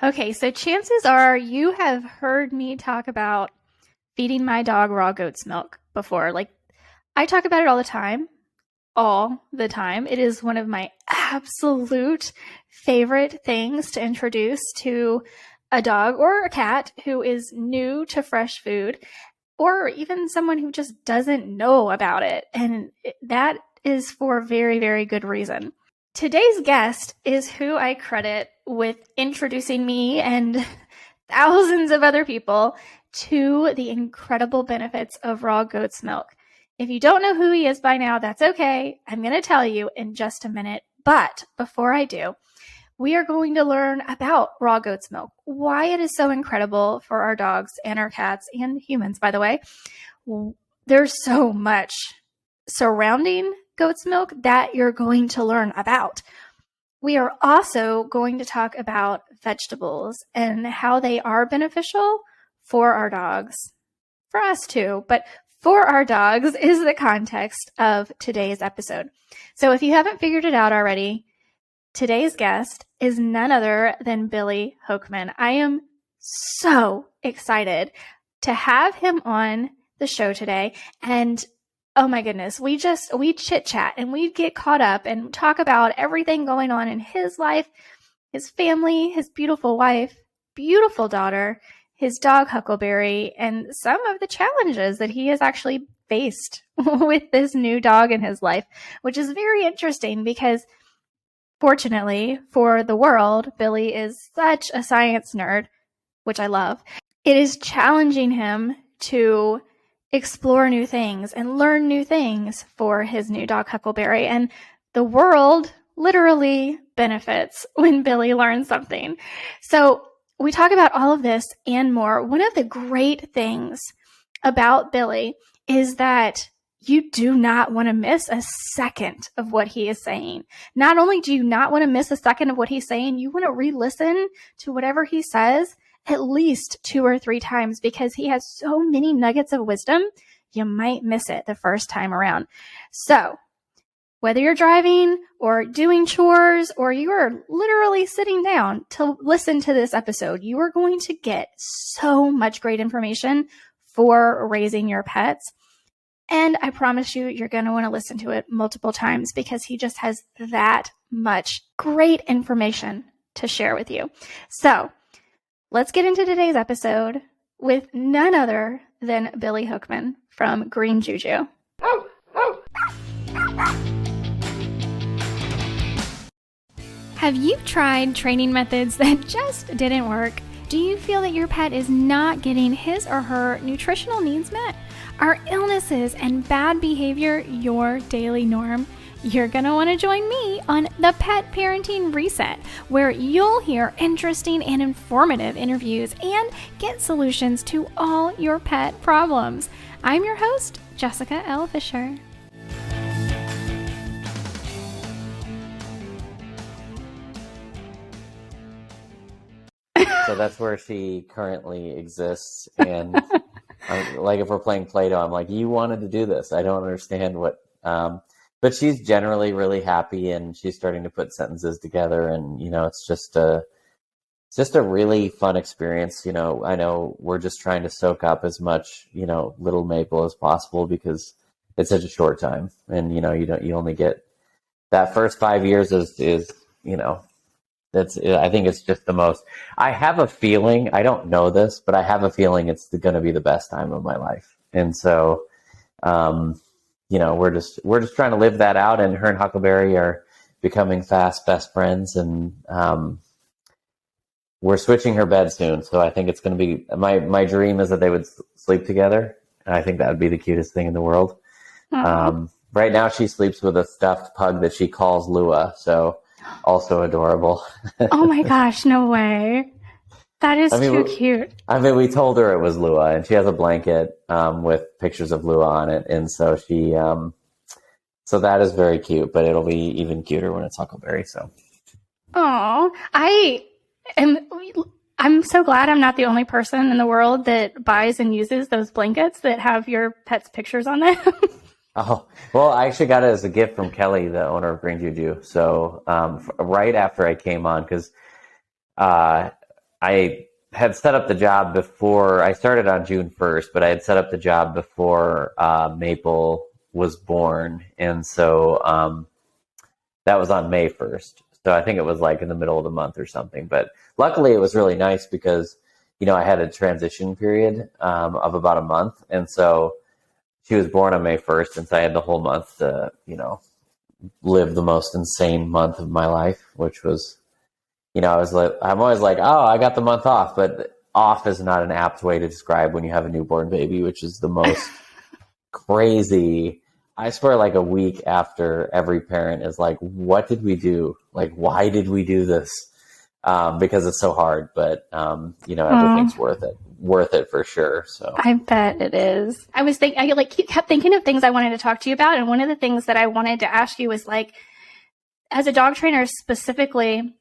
Okay, so chances are you have heard me talk about feeding my dog raw goat's milk before. Like, I talk about it all the time. All the time. It is one of my absolute favorite things to introduce to a dog or a cat who is new to fresh food, or even someone who just doesn't know about it. And that is for very, very good reason. Today's guest is who I credit with introducing me and thousands of other people to the incredible benefits of raw goat's milk. If you don't know who he is by now, that's okay. I'm going to tell you in just a minute. But before I do, we are going to learn about raw goat's milk, why it is so incredible for our dogs and our cats and humans, by the way. There's so much surrounding goat's milk that you're going to learn about. We are also going to talk about vegetables and how they are beneficial for our dogs, for us too, but for our dogs is the context of today's episode. So if you haven't figured it out already, today's guest is none other than Billy Hoekman. I am so excited to have him on the show today. And oh my goodness, we chit chat and we get caught up and talk about everything going on in his life, his family, his beautiful wife, beautiful daughter, his dog Huckleberry, and some of the challenges that he has actually faced with this new dog in his life, which is very interesting because fortunately for the world, Billy is such a science nerd, which I love. It is challenging him to explore new things and learn new things for his new dog Huckleberry, and the world literally benefits when Billy learns something. So we talk about all of this and more. One of the great things about Billy is that you do not want to miss a second of what he is saying. Not only do you not want to miss a second of what he's saying, you want to re-listen to whatever he says at least 2 or 3 times because he has so many nuggets of wisdom, you might miss it the first time around. So whether you're driving or doing chores or you are literally sitting down to listen to this episode, you are going to get so much great information for raising your pets. And I promise you, you're going to want to listen to it multiple times because he just has that much great information to share with you. So let's get into today's episode with none other than Billy Hoekman from Green Juju. Have you tried training methods that just didn't work? Do you feel that your pet is not getting his or her nutritional needs met? Are illnesses and bad behavior your daily norm? You're going to want to join me on the Pet Parenting Reset, where you'll hear interesting and informative interviews and get solutions to all your pet problems. I'm your host, Jessica L. Fisher. So that's where she currently exists. And like if we're playing Play-Doh, I'm like, you wanted to do this. I don't understand what, but she's generally really happy and she's starting to put sentences together. And, it's just a really fun experience. I know we're just trying to soak up as much, little Maple as possible because it's such a short time. And, you only get that first 5 years is I think it's just the most. I have a feeling, I don't know this, but I have a feeling it's going to be the best time of my life. And so, we're just trying to live that out. And her and Huckleberry are becoming fast best friends. And we're switching her bed soon. So I think it's going to be my dream is that they would sleep together. And I think that would be the cutest thing in the world. Right now, she sleeps with a stuffed pug that she calls Lua. So. Also adorable. Oh my gosh, no way. That is too cute. We told her it was Lua, and she has a blanket with pictures of Lua on it. And so she, so that is very cute, but it'll be even cuter when it's Huckleberry. So. Oh, I'm so glad I'm not the only person in the world that buys and uses those blankets that have your pet's pictures on them. Oh, well, I actually got it as a gift from Kelly, the owner of Green Juju. So right after I came on, because I had set up the job before I started on June 1st, but I had set up the job before Maple was born. And so that was on May 1st. So I think it was like in the middle of the month or something. But luckily, it was really nice because, I had a transition period of about a month. And so she was born on May 1st. And so I had the whole month to, live the most insane month of my life, which was, I'm always like, oh, I got the month off. But off is not an apt way to describe when you have a newborn baby, which is the most crazy. I swear, like a week after, every parent is like, what did we do? Like, why did we do this? Because it's so hard, but, everything's worth it for sure. So I bet it is. I kept thinking of things I wanted to talk to you about. And one of the things that I wanted to ask you was like, as a dog trainer specifically,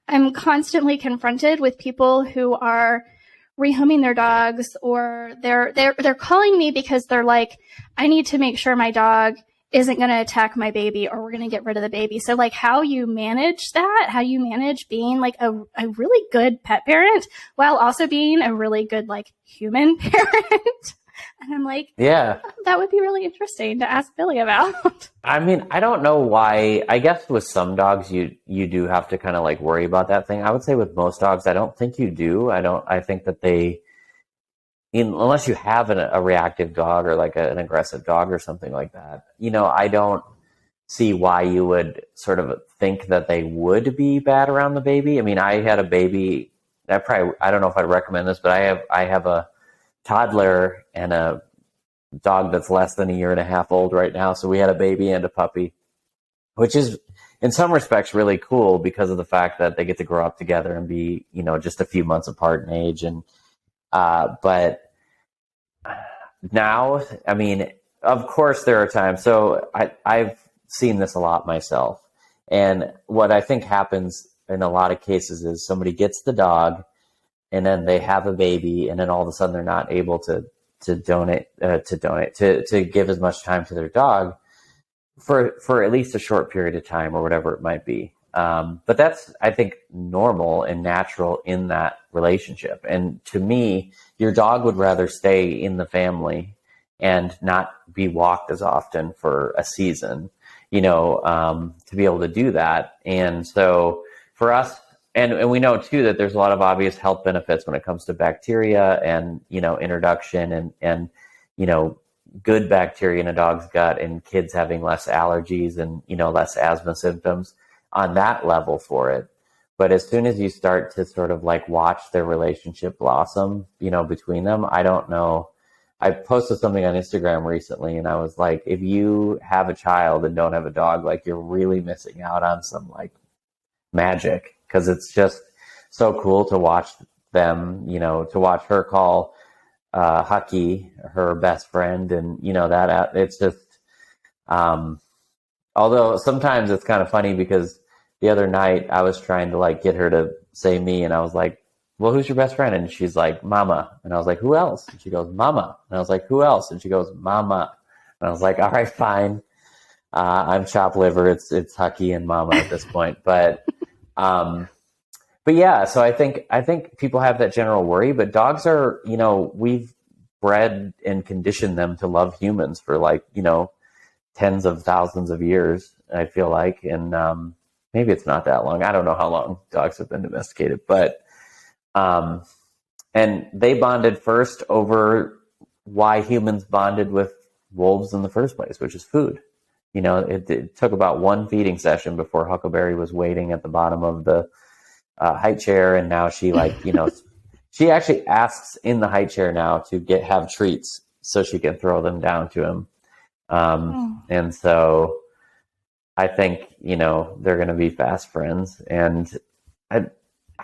I'm constantly confronted with people who are rehoming their dogs, or they're calling me because they're like, I need to make sure my dog isn't going to attack my baby, or we're going to get rid of the baby. So like how you manage that, how you manage being like a really good pet parent while also being a really good like human parent. And I'm like, yeah, that would be really interesting to ask Billy about. I mean, I don't know why. I guess with some dogs, you do have to kind of like worry about that thing. I would say with most dogs, I don't think you do. I think that unless you have a reactive dog or like an aggressive dog or something like that, I don't see why you would sort of think that they would be bad around the baby. I mean, I had a baby. I don't know if I'd recommend this, but I have a toddler and a dog that's less than a year and a half old right now. So we had a baby and a puppy, which is in some respects really cool because of the fact that they get to grow up together and be, just a few months apart in age. And, but now, I mean, of course there are times. So I've seen this a lot myself. And what I think happens in a lot of cases is somebody gets the dog and then they have a baby, and then all of a sudden they're not able to give as much time to their dog for at least a short period of time or whatever it might be. But that's, I think, normal and natural in that relationship. And to me, your dog would rather stay in the family and not be walked as often for a season, to be able to do that. And so for us, and we know too that there's a lot of obvious health benefits when it comes to bacteria and, introduction and good bacteria in a dog's gut, and kids having less allergies and, less asthma symptoms on that level for it. But as soon as you start to sort of like watch their relationship blossom, between them, I don't know. I posted something on Instagram recently and I was like, if you have a child and don't have a dog, like you're really missing out on some like magic. Because it's just so cool to watch them, to watch her call Hucky her best friend, and that it's just. Although sometimes it's kind of funny because the other night I was trying to like get her to say me, and I was like, "Well, who's your best friend?" And she's like, "Mama," and I was like, "Who else?" And she goes, "Mama," and I was like, "Who else?" And she goes, "Mama," and I was like, "All right, fine. I'm chopped liver. It's Hucky and Mama at this point," But yeah, so I think people have that general worry, but dogs are, we've bred and conditioned them to love humans for like, tens of thousands of years, I feel like. And maybe it's not that long. I don't know how long dogs have been domesticated, but and they bonded first over why humans bonded with wolves in the first place, which is food. It took about one feeding session before Huckleberry was waiting at the bottom of the high chair, and now she she actually asks in the high chair now to have treats so she can throw them down to him. And so I think they're going to be fast friends, and I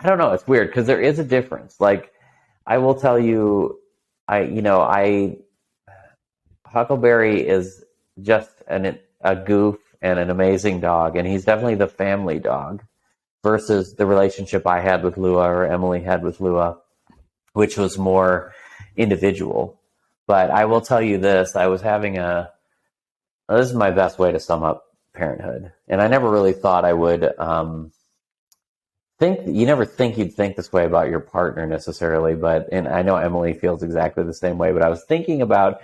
don't know, it's weird because there is a difference. Like I will tell you, Huckleberry is just a goof and an amazing dog, and he's definitely the family dog. Versus the relationship I had with Lua, or Emily had with Lua, which was more individual. But I will tell you this, I was having this is my best way to sum up parenthood. And I never really thought I would you never think you'd think this way about your partner necessarily, and I know Emily feels exactly the same way, but I was thinking about,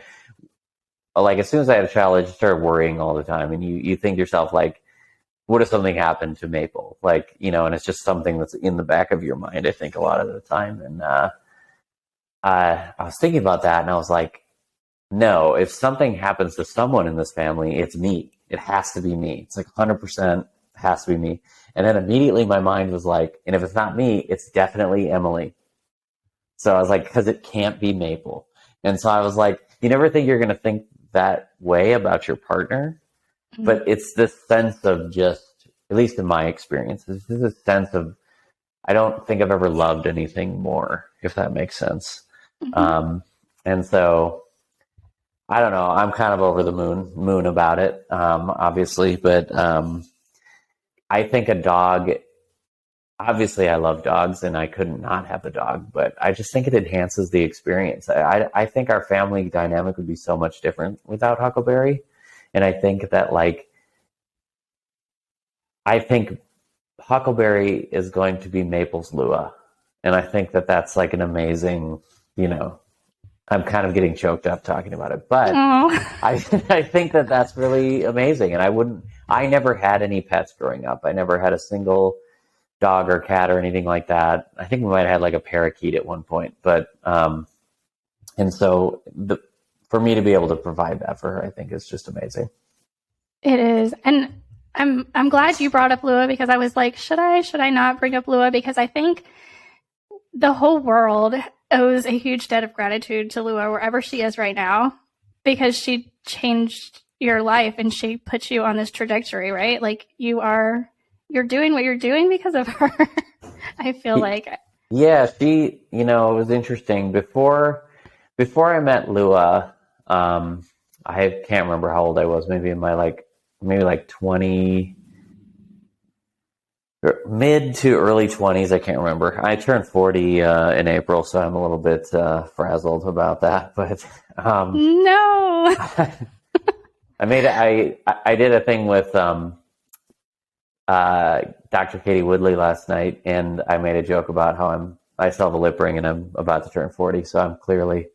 like, as soon as I had a child, I just started worrying all the time. And you think to yourself, like, what if something happened to Maple? Like, and it's just something that's in the back of your mind, I think, a lot of the time. And I was thinking about that, and I was like, no, if something happens to someone in this family, it's me. It has to be me. It's like 100% has to be me. And then immediately my mind was like, and if it's not me, it's definitely Emily. So I was like, because it can't be Maple. And so I was like, you never think you're going to think that way about your partner, but it's this sense of just, at least in my experience, it's just a sense of, I don't think I've ever loved anything more, if that makes sense. And so I don't know, I'm kind of over the moon about it, obviously, but I think a dog, obviously I love dogs and I couldn't not have a dog, but I just think it enhances the experience. I think our family dynamic would be so much different without Huckleberry. And I think that, like, I think Huckleberry is going to be Maple's Lua. And I think that that's like an amazing, I'm kind of getting choked up talking about it, but I think that that's really amazing. And I never had any pets growing up. I never had a single dog or cat or anything like that. I think we might have had like a parakeet at one point, but, and so for me to be able to provide that for her, I think is just amazing. It is. And I'm glad you brought up Lua, because I was like, should I not bring up Lua? Because I think the whole world owes a huge debt of gratitude to Lua wherever she is right now, because she changed your life and she put you on this trajectory, right? Like, you're doing what you're doing because of her. I feel like. Yeah, she, it was interesting. Before I met Lua, I can't remember how old I was, maybe in my maybe 20, mid to early 20s, I can't remember. I turned 40 in April, so I'm a little bit frazzled about that. But no, I did a thing with Dr. Katie Woodley last night, and I made a joke about how I still have a lip ring and I'm about to turn 40, so I'm clearly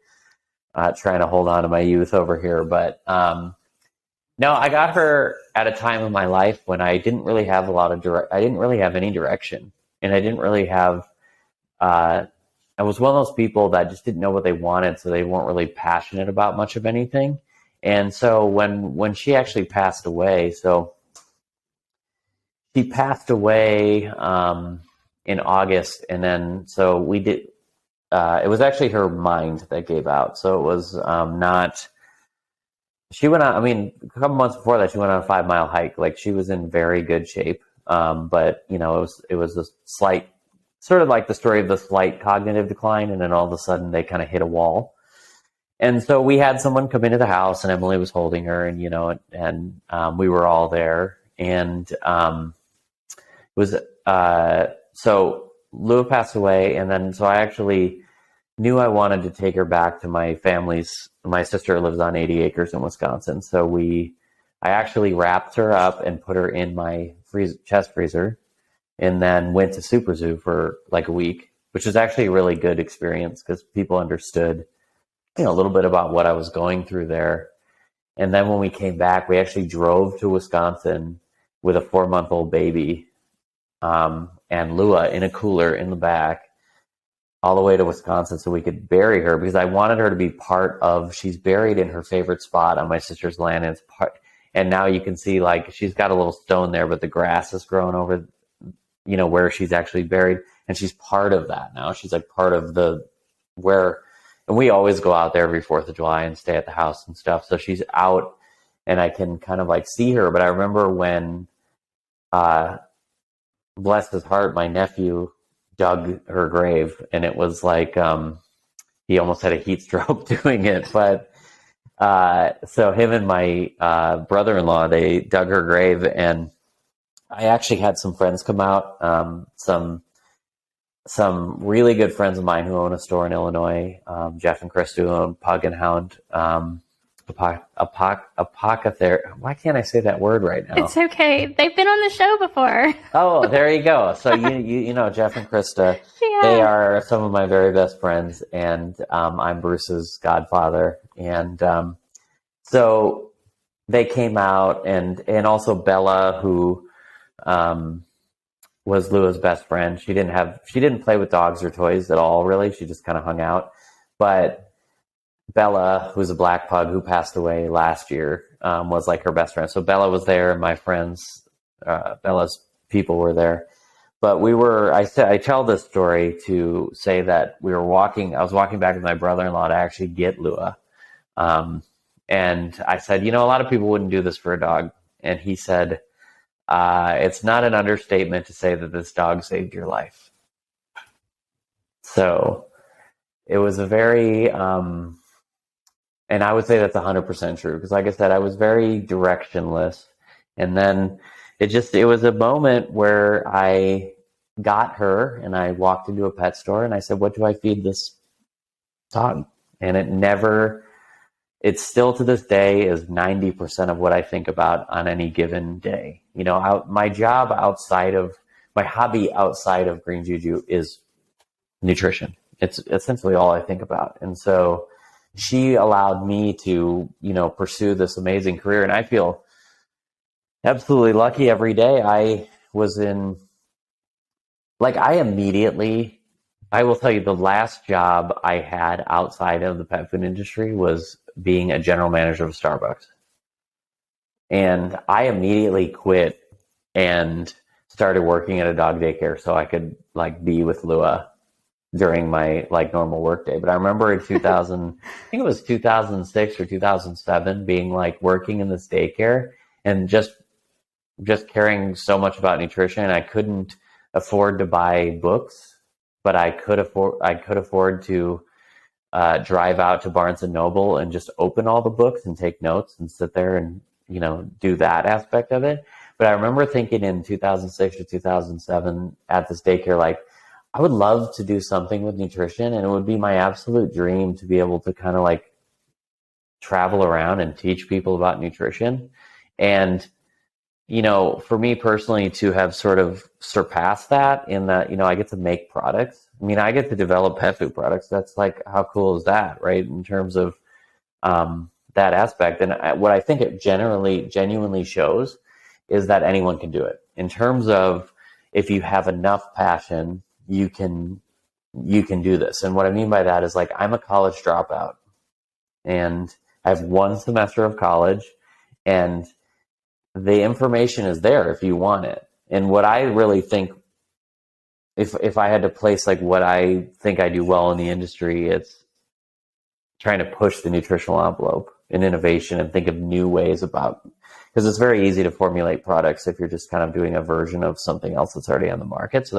trying to hold on to my youth over here. But no, I got her at a time in my life when I didn't really have I didn't really have any direction, and I didn't really have. I was one of those people that just didn't know what they wanted, so they weren't really passionate about much of anything. And so when she actually passed away, she passed away in August, and then so we did. It was actually her mind that gave out, so it was not. She went on, a couple months before that, she went on a 5-mile hike. Like, she was in very good shape. But, it was a slight, sort of like the story of the slight cognitive decline. And then all of a sudden they kind of hit a wall. And so we had someone come into the house, and Emily was holding her, and, we were all there. And it was, so Lua passed away. And then, so I actually knew I wanted to take her back to my family's. My sister lives on 80 acres in Wisconsin. So I actually wrapped her up and put her in my chest freezer, and then went to Super Zoo for like a week, which was actually a really good experience because people understood, a little bit about what I was going through there. And then when we came back, we actually drove to Wisconsin with a 4-month-old baby, and Lua in a cooler in the back, all the way to Wisconsin so we could bury her, because I wanted her to be she's buried in her favorite spot on my sister's land. And now you can see, like, she's got a little stone there, but the grass has grown over, where she's actually buried. And she's part of that now. She's like part of and we always go out there every 4th of July and stay at the house and stuff. So she's out and I can kind of like see her. But I remember when, bless his heart, my nephew dug her grave, and it was like he almost had a heat stroke doing it. But so him and my brother-in-law, they dug her grave, and I actually had some friends come out, some really good friends of mine who own a store in Illinois, Jeff and Chris, who own Pug and Hound, apothecary. Why can't I say that word right now? It's okay. They've been on the show before. Oh, there you go. So you know Jeff and Krista. They Yeah. are some of my very best friends, and I'm Bruce's godfather. And so they came out, and also Bella, who was Lua's best friend. She didn't play with dogs or toys at all, really. She just kind of hung out. But Bella, who's a black pug who passed away last year, was like her best friend. So Bella was there, and my friends, Bella's people were there. But I tell this story to say that I was walking back with my brother-in-law to actually get Lua. And I said, a lot of people wouldn't do this for a dog. And he said, it's not an understatement to say that this dog saved your life. So it was a very, and I would say that's 100% true. Because like I said, I was very directionless. And then it was a moment where I got her and I walked into a pet store and I said, what do I feed this dog? And it still to this day is 90% of what I think about on any given day. My hobby outside of Green Juju is nutrition. It's essentially all I think about. And so she allowed me to, pursue this amazing career. And I feel absolutely lucky every day. I will tell you, the last job I had outside of the pet food industry was being a general manager of Starbucks. And I immediately quit and started working at a dog daycare so I could be with Lua during my normal work day. But I remember in 2000, I think it was 2006 or 2007, being working in this daycare and just caring so much about nutrition. I couldn't afford to buy books, but I could afford to drive out to Barnes and Noble and just open all the books and take notes and sit there and do that aspect of it. But I remember thinking in 2006 or 2007 at this daycare, I would love to do something with nutrition, and it would be my absolute dream to be able to kind of travel around and teach people about nutrition. And for me personally to have sort of surpassed that in that, I get to make products. I mean, I get to develop pet food products. That's how cool is that, right? In terms of that aspect. And what I think it genuinely shows is that anyone can do it. In terms of if you have enough passion, you can do this. And what I mean by that is I'm a college dropout and I have one semester of college, and the information is there if you want it. And what I really think, if I had to place what I think I do well in the industry, it's trying to push the nutritional envelope and innovation and think of new ways because it's very easy to formulate products if you're just kind of doing a version of something else that's already on the market. So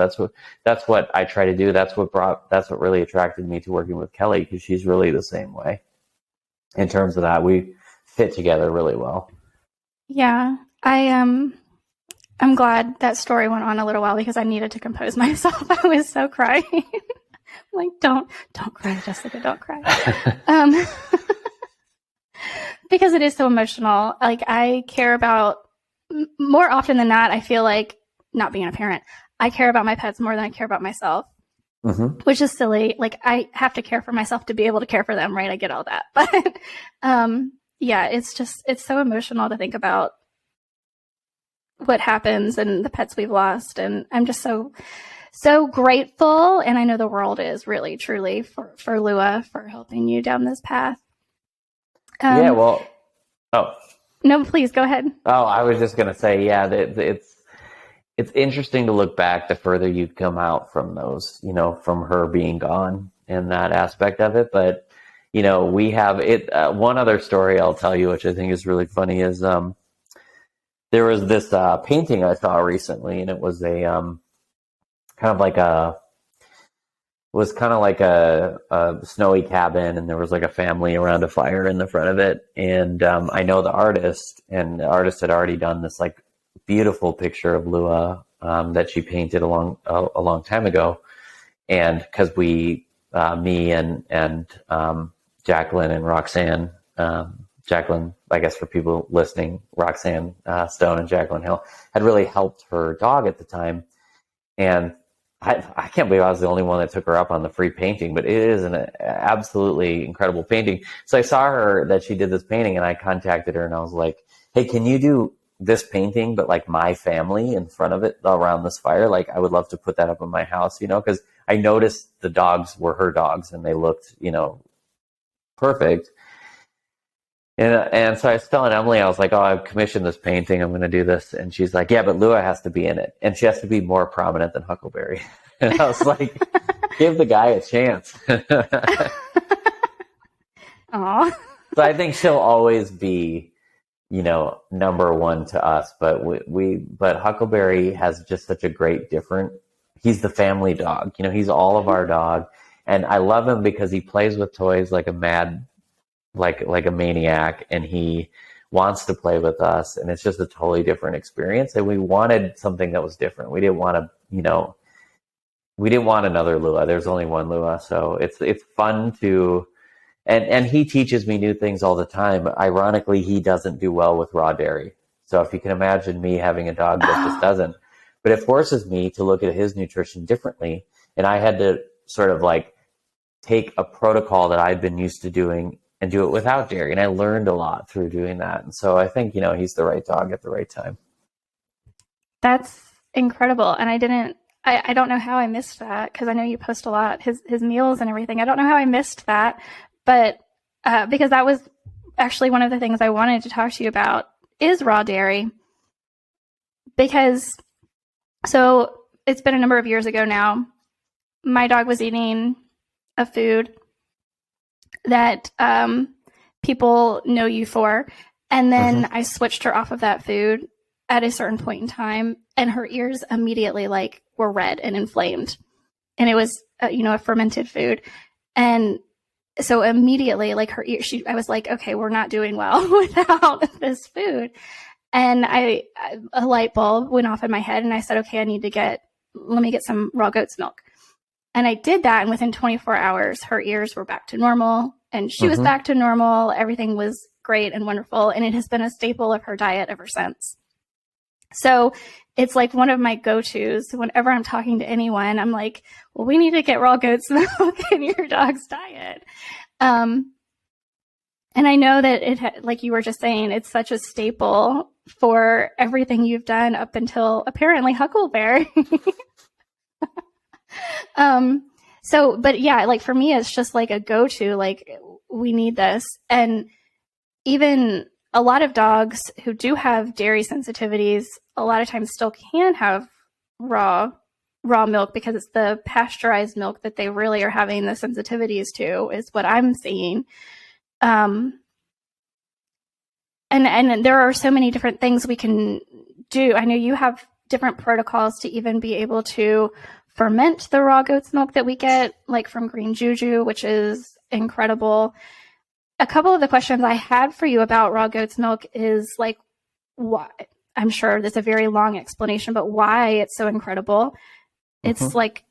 that's what I try to do. That's what really attracted me to working with Kelly, because she's really the same way. In terms of that, we fit together really well. Yeah, I'm glad that story went on a little while because I needed to compose myself. I was so crying. Don't cry, Jessica, don't cry. Because it is so emotional. I care about, more often than not, I feel not being a parent, I care about my pets more than I care about myself, which is silly. I have to care for myself to be able to care for them, right? I get all that. But yeah, it's so emotional to think about what happens and the pets we've lost. And I'm just so grateful. And I know the world is really, truly for Lua for helping you down this path. Yeah, well, no, please go ahead. Oh, I was just going to say, yeah, it's interesting to look back the further you come out from those, from her being gone and that aspect of it. But, we have it. One other story I'll tell you, which I think is really funny, is there was this painting I saw recently, and it was a kind of like a snowy cabin, and there was a family around a fire in the front of it. And I know the artist, and the artist had already done this beautiful picture of Lua that she painted a long time ago. And because me and Jacqueline and Roxanne Jacqueline, I guess for people listening, Roxanne Stone and Jacqueline Hill had really helped her dog at the time. And I can't believe I was the only one that took her up on the free painting, but it is an absolutely incredible painting. So I saw her that she did this painting, and I contacted her and I was like, hey, can you do this painting, but like my family in front of it around this fire? Like, I would love to put that up in my house, because I noticed the dogs were her dogs and they looked, perfect. And so I was telling Emily, I was like, oh, I've commissioned this painting. I'm going to do this. And she's like, yeah, but Lua has to be in it. And she has to be more prominent than Huckleberry. And I was like, give the guy a chance. Aw. So I think she'll always be, number one to us. But but Huckleberry has just such a great he's the family dog. He's all of our dog. And I love him because he plays with toys like a maniac, and he wants to play with us, and it's just a totally different experience. And we wanted something that was different. We didn't want another Lua. There's only one Lua, so it's fun to, and he teaches me new things all the time. Ironically, he doesn't do well with raw dairy. So if you can imagine me having a dog that just doesn't, but it forces me to look at his nutrition differently. And I had to sort of like take a protocol that I'd been used to doing and do it without dairy. And I learned a lot through doing that. And so I think, he's the right dog at the right time. That's incredible. And I don't know how I missed that, because I know you post a lot, his meals and everything. I don't know how I missed that, but because that was actually one of the things I wanted to talk to you about is raw dairy. Because, so it's been a number of years ago now, my dog was eating a food that people know you for. And then I switched her off of that food at a certain point in time, and her ears immediately were red and inflamed. And it was, a fermented food. And so immediately her ear, I was like, okay, we're not doing well without this food. And a light bulb went off in my head, and I said, okay, let me get some raw goat's milk. And I did that, and within 24 hours, her ears were back to normal, and she was back to normal. Everything was great and wonderful, and it has been a staple of her diet ever since. So it's like one of my go-tos. Whenever I'm talking to anyone, I'm like, well, we need to get raw goat's milk in your dog's diet. And I know that like you were just saying, it's such a staple for everything you've done up until apparently Huckleberry. But yeah, for me, it's just a go-to, we need this. And even a lot of dogs who do have dairy sensitivities, a lot of times still can have raw milk, because it's the pasteurized milk that they really are having the sensitivities to, is what I'm seeing. And there are so many different things we can do. I know you have different protocols to even be able to ferment the raw goat's milk that we get, from Green Juju, which is incredible. A couple of the questions I had for you about raw goat's milk is why? I'm sure there's a very long explanation, but why it's so incredible. It's it's like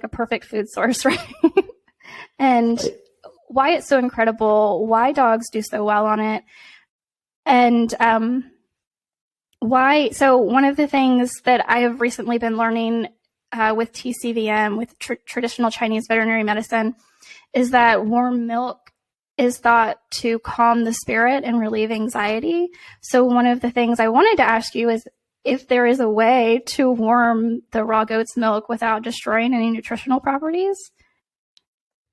a perfect food source, right? And why it's so incredible, why dogs do so well on it, and why. So one of the things that I have recently been learning with TCVM, with traditional Chinese veterinary medicine, is that warm milk is thought to calm the spirit and relieve anxiety. So one of the things I wanted to ask you is if there is a way to warm the raw goat's milk without destroying any nutritional properties.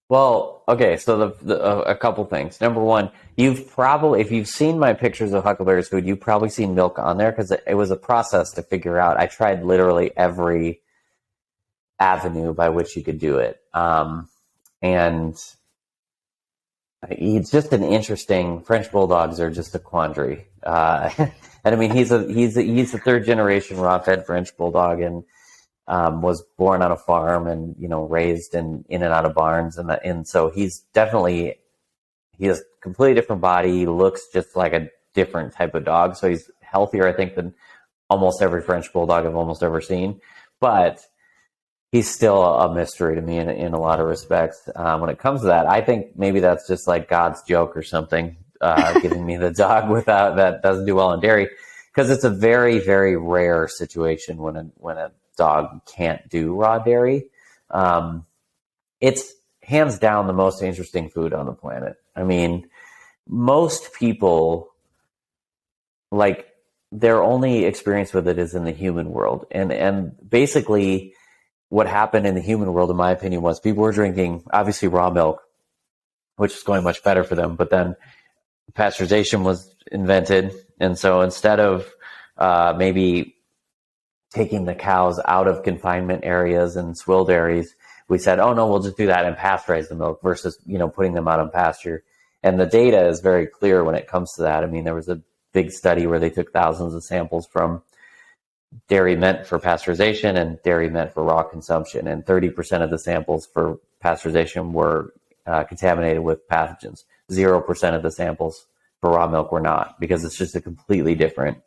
Well, okay, so a couple things. Number one, if you've seen my pictures of Huckleberry's food, you've probably seen milk on there, because it was a process to figure out. I tried literally every avenue by which you could do it. And it's just an interesting. French bulldogs are just a quandary. And I mean, he's a third generation raw fed French bulldog, and was born on a farm and raised in and out of barns, and so he has a completely different body. He looks just like a different type of dog, so he's healthier, I think, than almost every French bulldog I've almost ever seen. But he's still a mystery to me in a lot of respects. When it comes to that, I think maybe that's just like God's joke or something. giving me the dog without that doesn't do well on dairy, because it's a very, very rare situation when a dog can't do raw dairy. It's hands down the most interesting food on the planet. I mean, most people, like, their only experience with it is in the human world. And basically what happened in the human world, in my opinion, was people were drinking obviously raw milk, which is going much better for them. But then pasteurization was invented. And so instead of maybe taking the cows out of confinement areas and swill dairies, we said, oh no, we'll just do that and pasteurize the milk versus, putting them out on pasture. And the data is very clear when it comes to that. I mean, there was a big study where they took thousands of samples from dairy meant for pasteurization and dairy meant for raw consumption. And 30% of the samples for pasteurization were contaminated with pathogens. 0% of the samples for raw milk were not, because it's just a completely different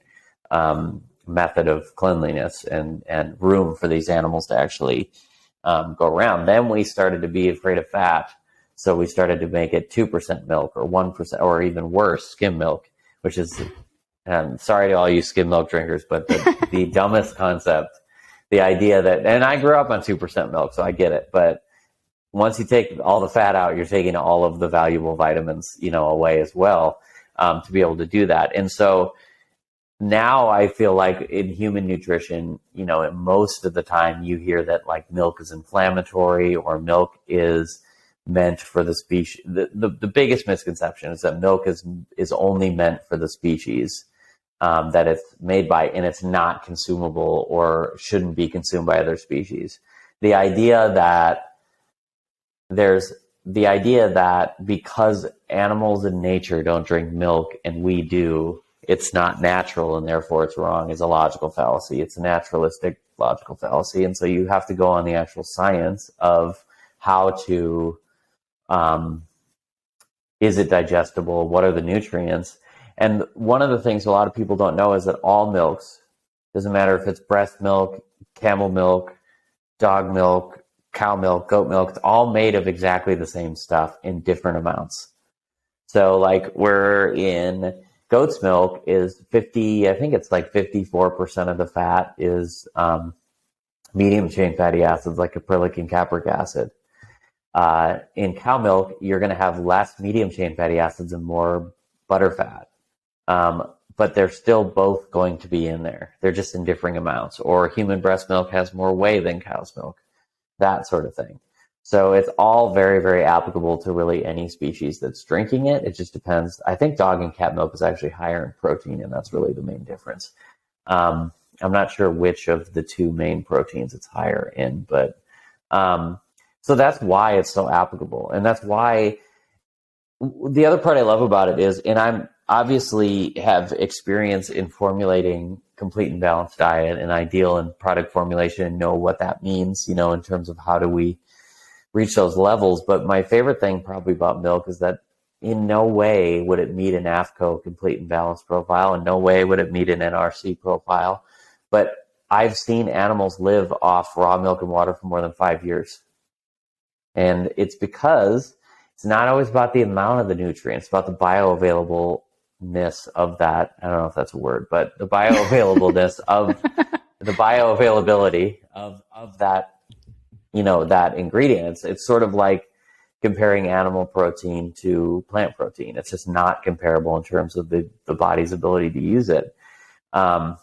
method of cleanliness and room for these animals to actually go around. Then we started to be afraid of fat. So we started to make it 2% milk or 1%, or even worse, skim milk, which is, sorry to all you skim milk drinkers, but the dumbest concept. The idea that, and I grew up on 2% milk, so I get it. But once you take all the fat out, you're taking all of the valuable vitamins, away as well, to be able to do that. And so now I feel like in human nutrition, most of the time you hear that like milk is inflammatory or milk is meant for the species. The biggest misconception is that milk is only meant for the species that it's made by, and it's not consumable or shouldn't be consumed by other species. The idea that because animals in nature don't drink milk and we do, it's not natural and therefore it's wrong, is a logical fallacy. It's a naturalistic logical fallacy. And so you have to go on the actual science of how to, is it digestible? What are the nutrients? And one of the things a lot of people don't know is that all milks, doesn't matter if it's breast milk, camel milk, dog milk, cow milk, goat milk, it's all made of exactly the same stuff in different amounts. So like we're in goat's milk is 50, I think it's like 54% of the fat is medium chain fatty acids like caprylic and capric acid. In cow milk, you're going to have less medium chain fatty acids and more butterfat. But they're still both going to be in there. They're just in differing amounts. Or human breast milk has more whey than cow's milk, that sort of thing. So it's all very, very applicable to really any species that's drinking it. It just depends. I think dog and cat milk is actually higher in protein, and that's really the main difference. I'm not sure which of the two main proteins it's higher in, but so that's why it's so applicable. And that's why the other part I love about it is, and I'm obviously have experience in formulating complete and balanced diet and ideal and product formulation and know what that means, in terms of how do we reach those levels. But my favorite thing probably about milk is that in no way would it meet an AFCO complete and balanced profile. In no way would it meet an NRC profile. But I've seen animals live off raw milk and water for more than 5 years. And it's because it's not always about the amount of the nutrients, it's about the bioavailableness of that. I don't know if that's a word, but the bioavailableness of the bioavailability of that, that ingredient. It's sort of like comparing animal protein to plant protein. It's just not comparable in terms of the body's ability to use it. And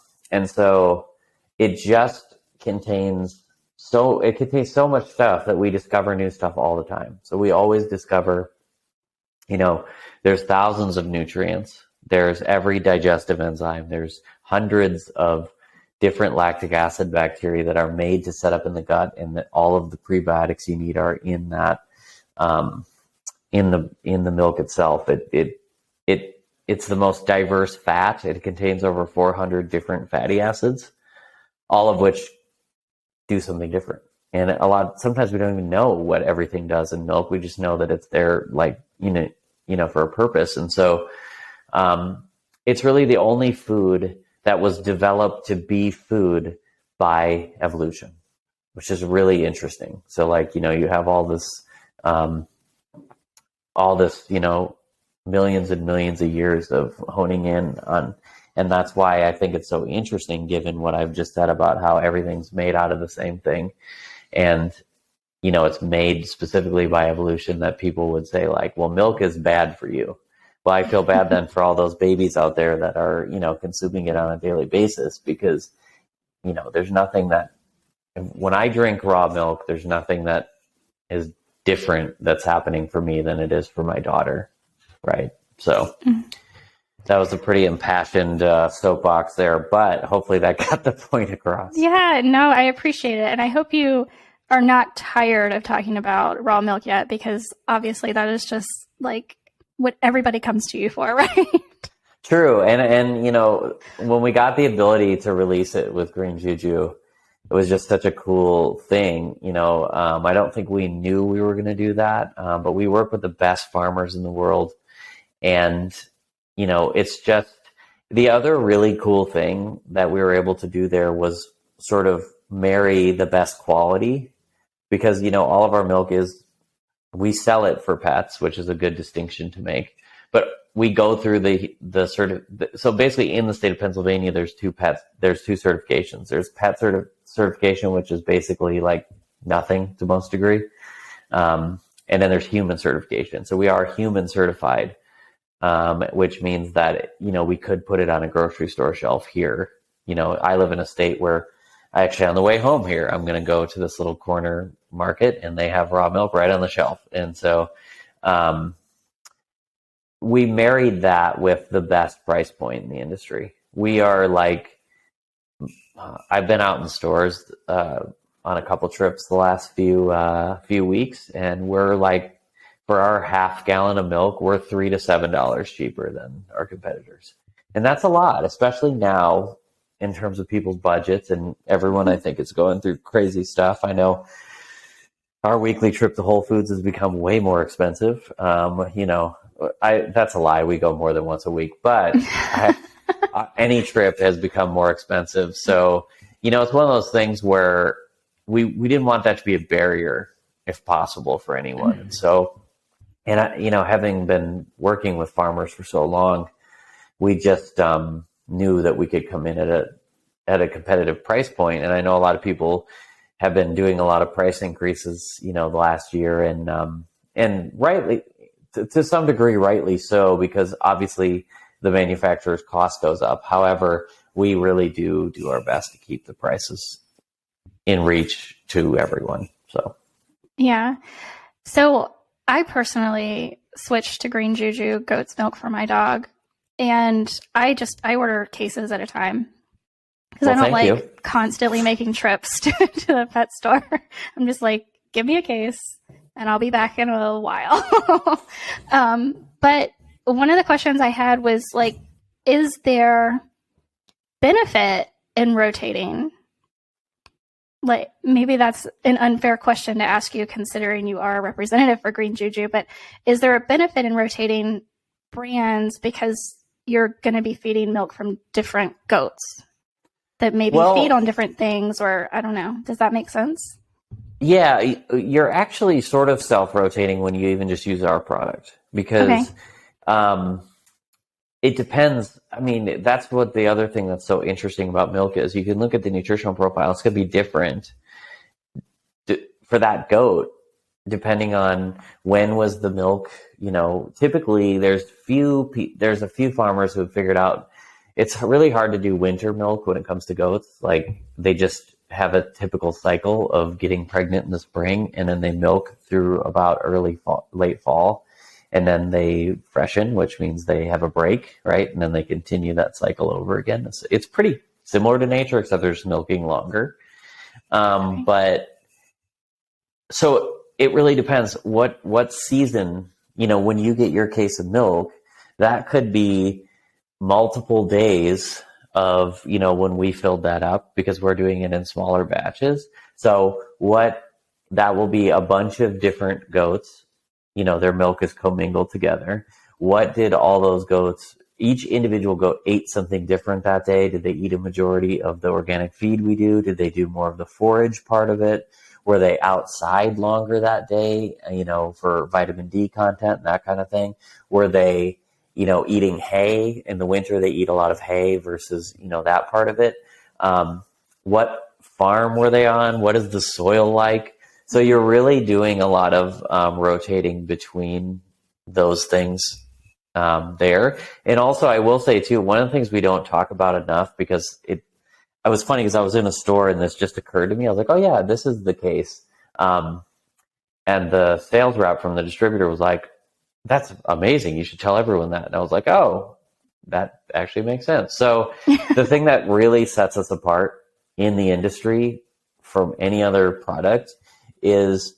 so it just contains so much stuff that we discover new stuff all the time. So we always discover, there's thousands of nutrients. There's every digestive enzyme. There's hundreds of different lactic acid bacteria that are made to set up in the gut, and that all of the prebiotics you need are in that, in the milk itself. It's the most diverse fat. It contains over 400 different fatty acids, all of which do something different. And sometimes we don't even know what everything does in milk. We just know that it's there, like, for a purpose. And so, it's really the only food that was developed to be food by evolution, which is really interesting. So like, you have all this, millions and millions of years of honing in on. And that's why I think it's so interesting, given what I've just said about how everything's made out of the same thing. And, it's made specifically by evolution, that people would say like, well, milk is bad for you. Well, I feel bad then for all those babies out there that are, consuming it on a daily basis, because, there's nothing that, when I drink raw milk, there's nothing that is different that's happening for me than it is for my daughter. Right. So that was a pretty impassioned soapbox there, but hopefully that got the point across. Yeah, no, I appreciate it. And I hope you are not tired of talking about raw milk yet, because obviously that is just like what everybody comes to you for, right? True. And when we got the ability to release it with Green Juju, it was just such a cool thing. I don't think we knew we were going to do that, but we work with the best farmers in the world. And, it's just the other really cool thing that we were able to do there was sort of marry the best quality, because, all of our milk we sell it for pets, which is a good distinction to make. But we go through so basically in the state of Pennsylvania, there's two certifications. There's pet certification, which is basically like nothing to most degree. And then there's human certification. So we are human certified, which means that, we could put it on a grocery store shelf here. I live in a state where actually on the way home here, I'm going to go to this little corner market and they have raw milk right on the shelf. And so, we married that with the best price point in the industry. We are like, I've been out in stores on a couple trips the last few weeks, and we're like, for our half gallon of milk, we're $3 to $7 cheaper than our competitors, and that's a lot, especially now in terms of people's budgets, and everyone I think is going through crazy stuff. I know our weekly trip to Whole Foods has become way more expensive. That's a lie. We go more than once a week, but any trip has become more expensive. So, it's one of those things where we didn't want that to be a barrier if possible for anyone. And so, having been working with farmers for so long, we just knew that we could come in at a competitive price point. And I know a lot of people have been doing a lot of price increases, the last year, and rightly, to some degree, rightly so, because obviously the manufacturer's cost goes up. However, we really do our best to keep the prices in reach to everyone. So, yeah. So I personally switched to Green Juju goat's milk for my dog, and I order cases at a time, because I don't like constantly making trips to the pet store. I'm just like, give me a case and I'll be back in a while. But one of the questions I had was like, is there benefit in rotating? Like, maybe that's an unfair question to ask you, considering you are a representative for Green Juju, but is there a benefit in rotating brands because you're going to be feeding milk from different goats that maybe feed on different things, or I don't know. Does that make sense? Yeah, you're actually sort of self-rotating when you even just use our product, because it depends. I mean, that's what the other thing that's so interesting about milk is. You can look at the nutritional profile. It's going to be different for that goat, depending on when was the milk. Typically there's a few farmers who have figured out it's really hard to do winter milk when it comes to goats. Like, they just have a typical cycle of getting pregnant in the spring, and then they milk through about late fall, and then they freshen, which means they have a break, right? And then they continue that cycle over again. It's pretty similar to nature, except they're just milking longer. But so it really depends what season, when you get your case of milk, that could be multiple days of, when we filled that up, because we're doing it in smaller batches. So that will be a bunch of different goats, their milk is commingled together. What did all those goats, each individual goat ate something different that day? Did they eat a majority of the organic feed we do? Did they do more of the forage part of it? Were they outside longer that day, for vitamin D content and that kind of thing? Were they, eating hay? In the winter, they eat a lot of hay versus, that part of it. What farm were they on? What is the soil like? So you're really doing a lot of rotating between those things there. And also, I will say too, one of the things we don't talk about enough, because I was funny because I was in a store and this just occurred to me. I was like, oh yeah, this is the case. And the sales rep from the distributor was like, that's amazing. You should tell everyone that. And I was like, oh, that actually makes sense. So the thing that really sets us apart in the industry from any other product is,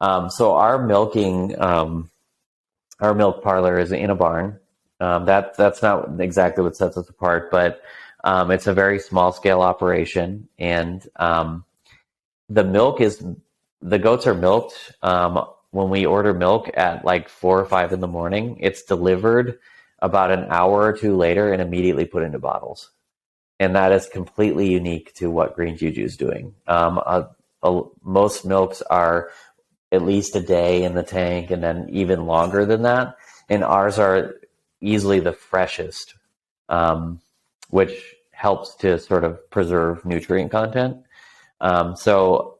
so our milk parlor is in a barn. That's not exactly what sets us apart, but it's a very small scale operation, and the goats are milked. When we order milk at like 4 or 5 in the morning, it's delivered about an hour or two later and immediately put into bottles. And that is completely unique to what Green Juju is doing. Most milks are at least a day in the tank and then even longer than that. And ours are easily the freshest, which helps to sort of preserve nutrient content. So,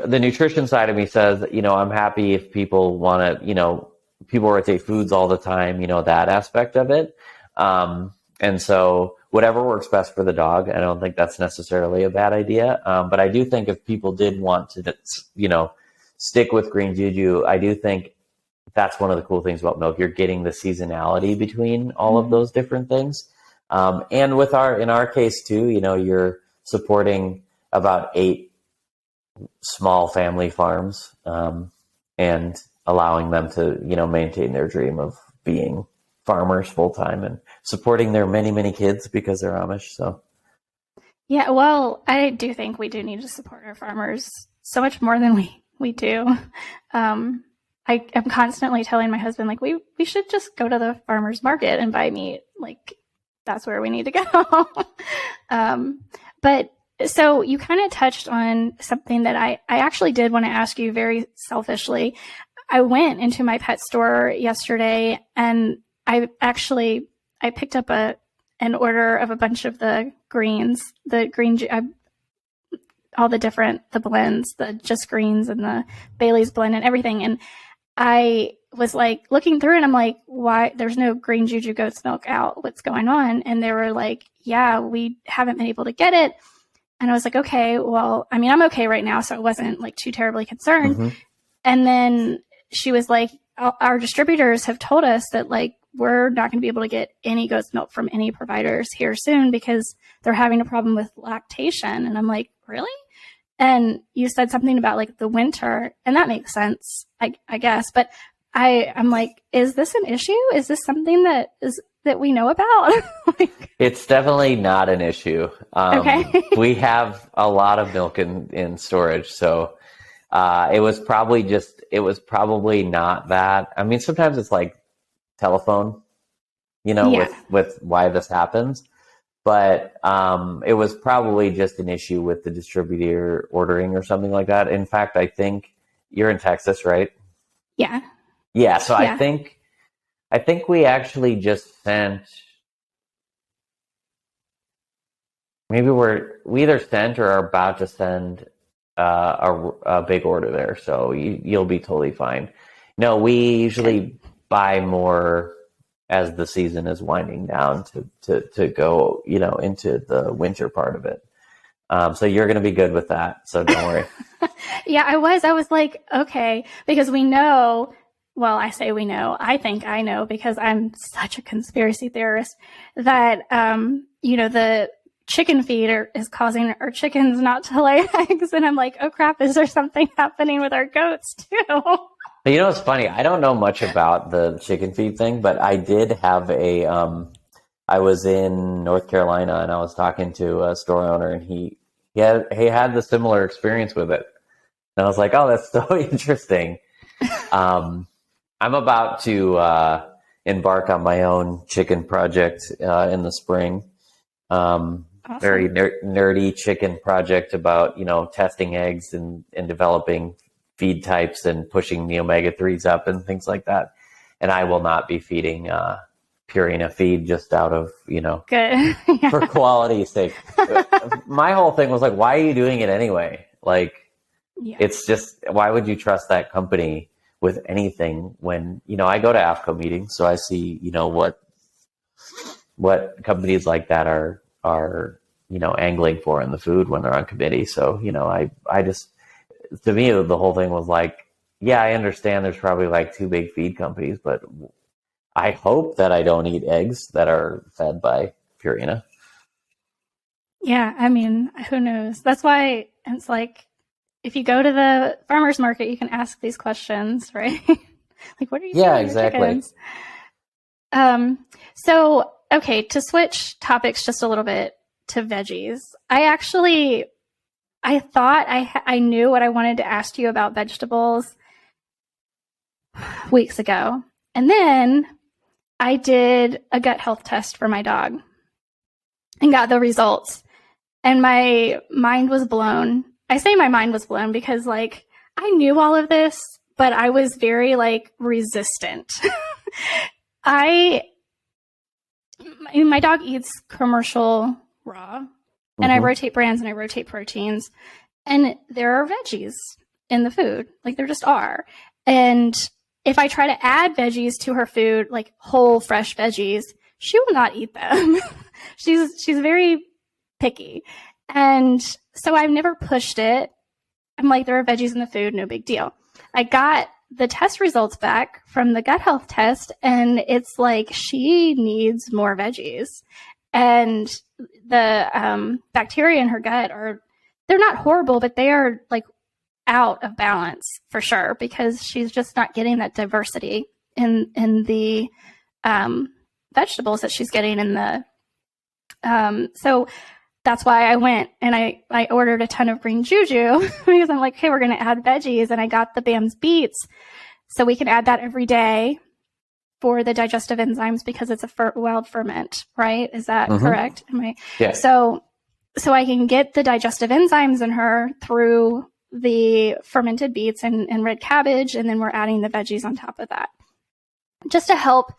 the nutrition side of me says, I'm happy if people want to, people rotate foods all the time, that aspect of it. And so whatever works best for the dog, I don't think that's necessarily a bad idea. But I do think if people did want to, stick with Green Juju, I do think that's one of the cool things about milk. You're getting the seasonality between all of those different things. And in our case too, you're supporting about 8 small family farms, and allowing them to, maintain their dream of being farmers full time and supporting their many, many kids because they're Amish. So, yeah, well, I do think we do need to support our farmers so much more than we do. I am constantly telling my husband, like, we should just go to the farmer's market and buy meat. Like, that's where we need to go. But so you kind of touched on something that I actually did want to ask you very selfishly. I went into my pet store yesterday and I picked up an order of a bunch of the greens, all the blends, the just greens and the Bailey's blend and everything. And I was like looking through and I'm like, why there's no Green Juju goat's milk out? What's going on? And they were like, yeah, we haven't been able to get it. And I was like, okay, well, I mean, I'm okay right now. So I wasn't like too terribly concerned. Mm-hmm. And then she was like, our distributors have told us that like, we're not going to be able to get any goat's milk from any providers here soon because they're having a problem with lactation. And I'm like, really? And you said something about like the winter, and that makes sense, I guess. But I'm like, is this an issue? Is this something that we know about? It's definitely not an issue. Okay. We have a lot of milk in storage. So it was probably not that. I mean, sometimes it's like telephone, with why this happens. But it was probably just an issue with the distributor ordering or something like that. In fact, I think you're in Texas, right? Yeah. Yeah. So yeah. I think we actually just sent. Maybe we either sent or are about to send a big order there. So you'll be totally fine. No, we usually buy more as the season is winding down to go, into the winter part of it. So you're going to be good with that. So don't worry. Yeah, I was like, okay, because we know, well, I say we know, I think I know because I'm such a conspiracy theorist that, the chicken feed is causing our chickens not to lay eggs. And I'm like, oh crap, is there something happening with our goats too? It's funny. I don't know much about the chicken feed thing, but I did have I was in North Carolina and I was talking to a store owner and he had the similar experience with it. And I was like, oh, that's so interesting. I'm about to embark on my own chicken project in the spring. very Awesome. nerdy chicken project about, testing eggs and developing feed types and pushing the omega-3s up and things like that. And I will not be feeding Purina feed just out of, Good. for quality's sake. My whole thing was like, why are you doing it anyway? Like, Yeah. it's just, why would you trust that company with anything when, I go to AFCO meetings, so I see, what companies like that are, angling for in the food when they're on committee. So, I just, to me, the whole thing was like, yeah, I understand there's probably like two big feed companies, but I hope that I don't eat eggs that are fed by Purina. Yeah, I mean, who knows? That's why it's like if you go to the farmer's market, you can ask these questions, right? Like, what are you Yeah, feeding your exactly. chickens? So, okay, to switch topics just a little bit to veggies, I thought I knew what I wanted to ask you about vegetables weeks ago. And then I did a gut health test for my dog and got the results. And my mind was blown. I say my mind was blown because, like, I knew all of this, but I was very, like, resistant. My dog eats commercial raw, and I rotate brands and I rotate proteins, and there are veggies in the food. Like, there just are. And if I try to add veggies to her food, like whole fresh veggies, she will not eat them. She's very picky. And so I've never pushed it. I'm like, there are veggies in the food, no big deal. I got the test results back from the gut health test, and it's like she needs more veggies. And the bacteria in her gut they're not horrible, but they are like out of balance for sure, because she's just not getting that diversity in the vegetables that she's getting in the so that's why I went and I ordered a ton of Green Juju because I'm like, hey, we're going to add veggies. And I got the BAM's beets so we can add that every day for the digestive enzymes because it's a wild ferment, right? Is that correct? Yeah. So I can get the digestive enzymes in her through the fermented beets and red cabbage, and then we're adding the veggies on top of that just to help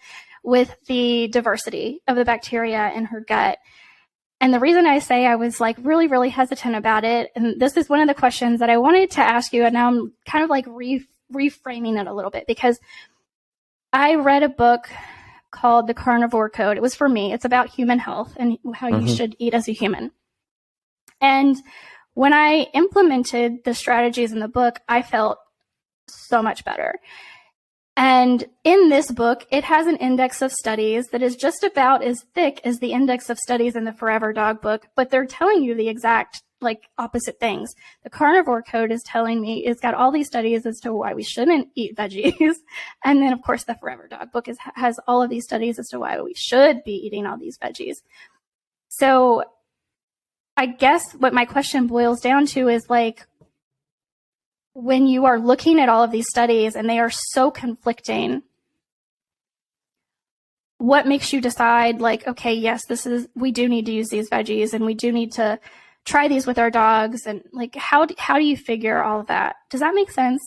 with the diversity of the bacteria in her gut. And the reason I say I was like really, really hesitant about it, and this is one of the questions that I wanted to ask you, and now I'm kind of like reframing it a little bit, because I read a book called The Carnivore Code. It was for me. It's about human health and how you should eat as a human. And when I implemented the strategies in the book, I felt so much better. And in this book, it has an index of studies that is just about as thick as the index of studies in the Forever Dog book, but they're telling you the exact like opposite things. The Carnivore Code is telling me it's got all these studies as to why we shouldn't eat veggies. And then, of course, the Forever Dog book has all of these studies as to why we should be eating all these veggies. So I guess what my question boils down to is like, when you are looking at all of these studies and they are so conflicting, what makes you decide like, okay, yes, we do need to use these veggies and we do need to try these with our dogs? And like, how do you figure all of that? Does that make sense?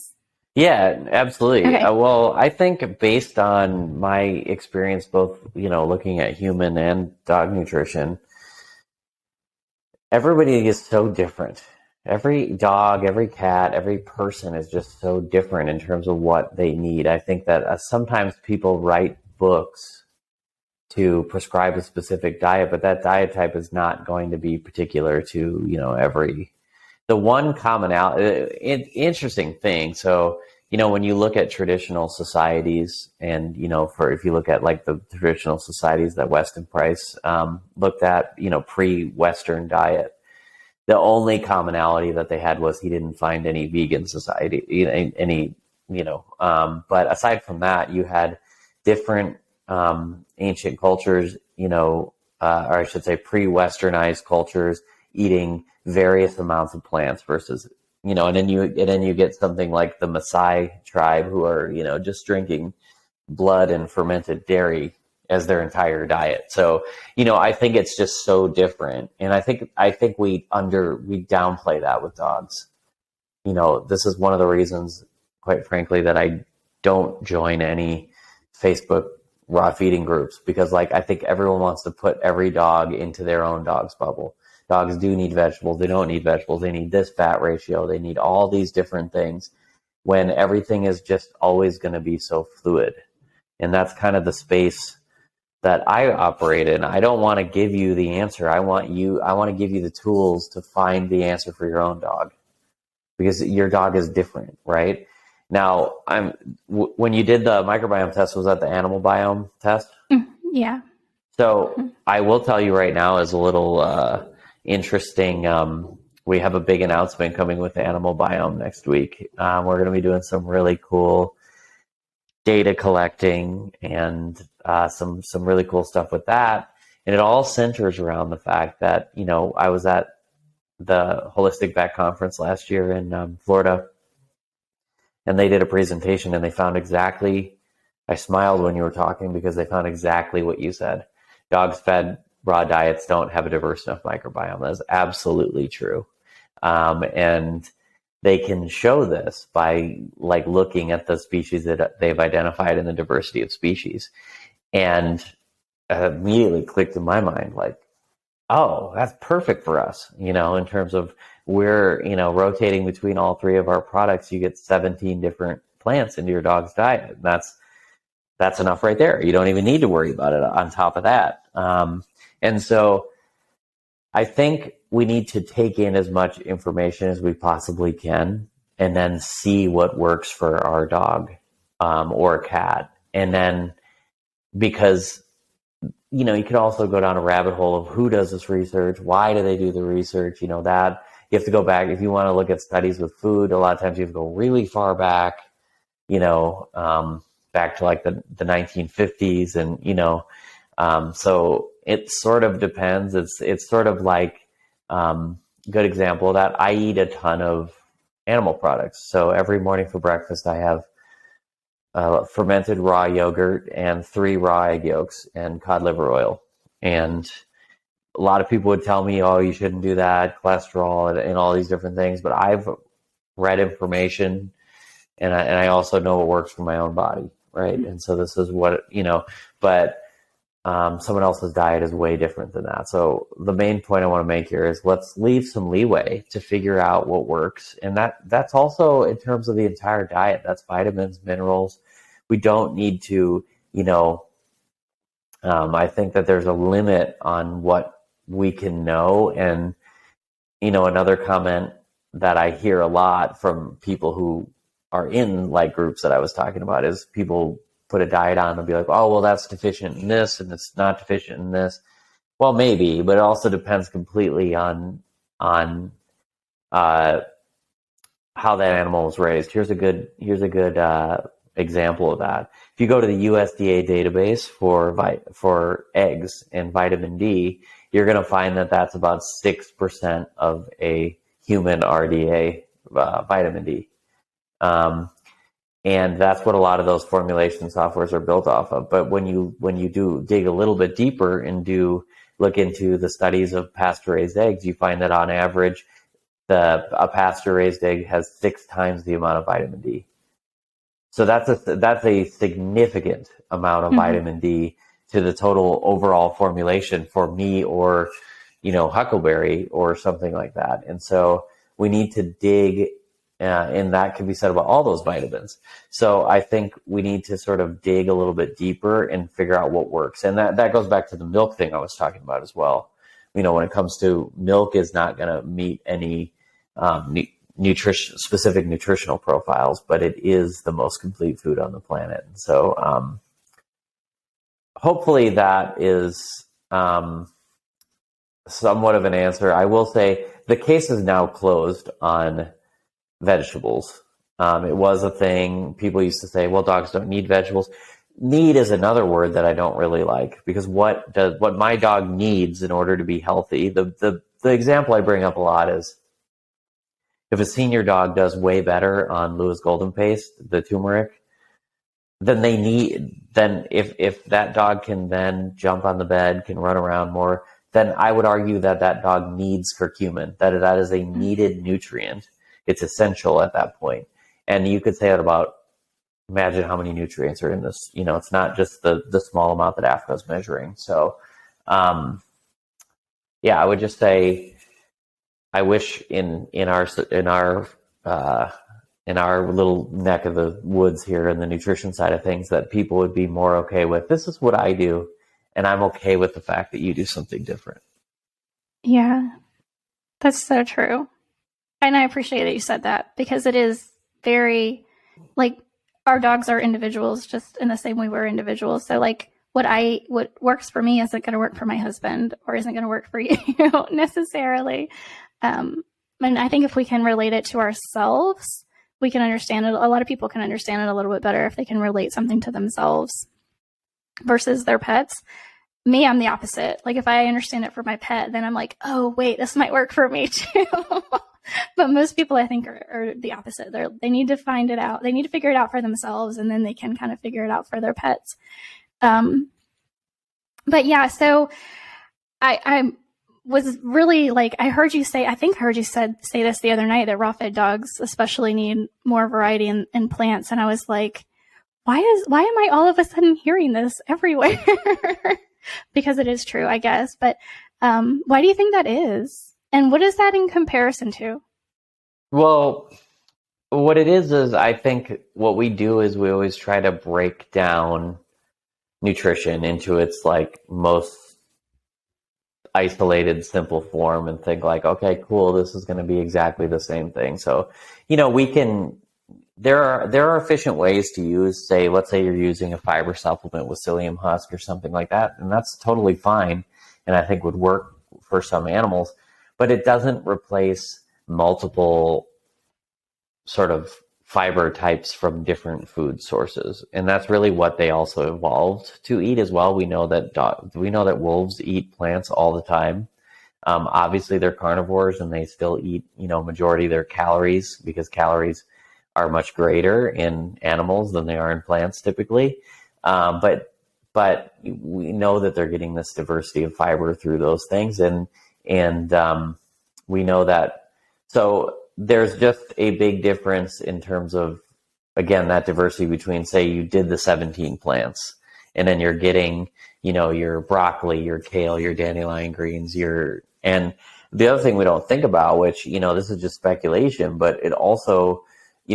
Yeah, absolutely. Okay. Well, I think based on my experience, both, looking at human and dog nutrition, everybody is so different. Every dog, every cat, every person is just so different in terms of what they need. I think that sometimes people write books to prescribe a specific diet, but that diet type is not going to be particular to, the one commonality, interesting thing. So, when you look at traditional societies and, if you look at like the traditional societies that Weston Price looked at, pre-Western diet, the only commonality that they had was he didn't find any vegan society, but aside from that, you had different ancient cultures, or I should say pre-Westernized cultures eating various amounts of plants versus, and then you get something like the Maasai tribe who are, just drinking blood and fermented dairy, as their entire diet. So, I think it's just so different. And I think we downplay that with dogs. This is one of the reasons, quite frankly, that I don't join any Facebook raw feeding groups, because I think everyone wants to put every dog into their own dog's bubble. Dogs do need vegetables. They don't need vegetables. They need this fat ratio. They need all these different things, when everything is just always going to be so fluid. And that's kind of the space that I operate in. I don't want to give you the answer. I want to give you the tools to find the answer for your own dog, because your dog is different, right? Now, when you did the microbiome test, was that the animal biome test? Yeah. So I will tell you right now, is a little interesting. We have a big announcement coming with the animal biome next week. We're going to be doing some really cool data collecting and some really cool stuff with that. And it all centers around the fact that, I was at the Holistic Vet Conference last year in Florida, and they did a presentation, and they found exactly, I smiled when you were talking, because they found exactly what you said. Dogs fed raw diets don't have a diverse enough microbiome. That is absolutely true. And they can show this by looking at the species that they've identified in the diversity of species. And immediately clicked in my mind, oh, that's perfect for us, in terms of we're, rotating between all three of our products. You get 17 different plants into your dog's diet. And that's enough right there. You don't even need to worry about it on top of that. And so I think we need to take in as much information as we possibly can, and then see what works for our dog or cat. And then, because, you could also go down a rabbit hole of who does this research, why do they do the research, that you have to go back. If you want to look at studies with food, a lot of times you have to go really far back, back to the 1950s. And, so it sort of depends. It's sort of good example of that. I eat a ton of animal products. So every morning for breakfast, I have fermented raw yogurt and 3 raw egg yolks and cod liver oil. And a lot of people would tell me, oh, you shouldn't do that, cholesterol and all these different things. But I've read information, and I also know what works for my own body, right? And so this is what, but someone else's diet is way different than that. So the main point I want to make here is, let's leave some leeway to figure out what works. And that's also in terms of the entire diet. That's vitamins, minerals. We don't need to, I think that there's a limit on what we can know. And, another comment that I hear a lot from people who are in groups that I was talking about is, people put a diet on and be like, oh, well, that's deficient in this and it's not deficient in this. Well, maybe, but it also depends completely on how that animal was raised. Here's a good example of that. If you go to the USDA database for eggs and vitamin D, you're going to find that that's about 6% of a human RDA, vitamin D. And that's what a lot of those formulation softwares are built off of. But when you do dig a little bit deeper and do look into the studies of pasture-raised eggs, you find that on average, a pasture-raised egg has 6 times the amount of vitamin D. So that's a significant amount of vitamin D to the total overall formulation for me, or huckleberry or something like that. And so we need to dig. And that can be said about all those vitamins. So I think we need to sort of dig a little bit deeper and figure out what works. And that goes back to the milk thing I was talking about as well. When it comes to milk, is not going to meet any specific nutritional profiles, but it is the most complete food on the planet. So hopefully that is somewhat of an answer. I will say the case is now closed on vegetables. It was a thing. People used to say, well, dogs don't need vegetables. Need is another word that I don't really like, because what my dog needs in order to be healthy, the example I bring up a lot is, if a senior dog does way better on Lewis Golden Paste, the turmeric, then if that dog can then jump on the bed, can run around more, then I would argue that that dog needs curcumin, that is a needed nutrient. It's essential at that point. And you could say that about, imagine how many nutrients are in this. It's not just the small amount that AFCA's measuring. So, yeah, I would just say, I wish in our little neck of the woods here in the nutrition side of things that people would be more okay with, this is what I do, and I'm okay with the fact that you do something different. Yeah, that's so true. And I appreciate that you said that, because it is very, like, our dogs are individuals just in the same way we're individuals. So like what works for me isn't going to work for my husband, or isn't going to work for you necessarily. And I think if we can relate it to ourselves, we can understand it. A lot of people can understand it a little bit better if they can relate something to themselves versus their pets. Me, I'm the opposite. Like if I understand it for my pet, then I'm like, oh wait, this might work for me too. But most people, I think, are the opposite. They need to find it out. They need to figure it out for themselves, and then they can kind of figure it out for their pets. But yeah, so I was really like, I think I heard you say this the other night, that raw fed dogs especially need more variety in plants. And I was like, why am I all of a sudden hearing this everywhere? Because it is true, I guess. But why do you think that is? And what is that in comparison to? Well, what it is I think what we do is we always try to break down nutrition into its like most isolated, simple form, and think like, okay, cool, this is going to be exactly the same thing. So, there are efficient ways to use, let's say you're using a fiber supplement with psyllium husk or something like that, and that's totally fine, and I think would work for some animals, but it doesn't replace multiple sort of fiber types from different food sources. And that's really what they also evolved to eat as well. We know that wolves eat plants all the time. Obviously they're carnivores and they still eat, majority of their calories, because calories are much greater in animals than they are in plants typically. But we know that they're getting this diversity of fiber through those things. And we know that, so there's just a big difference in terms of, again, that diversity between, say, you did the 17 plants, and then you're getting, your broccoli, your kale, your dandelion greens, and the other thing we don't think about, which, this is just speculation, but it also,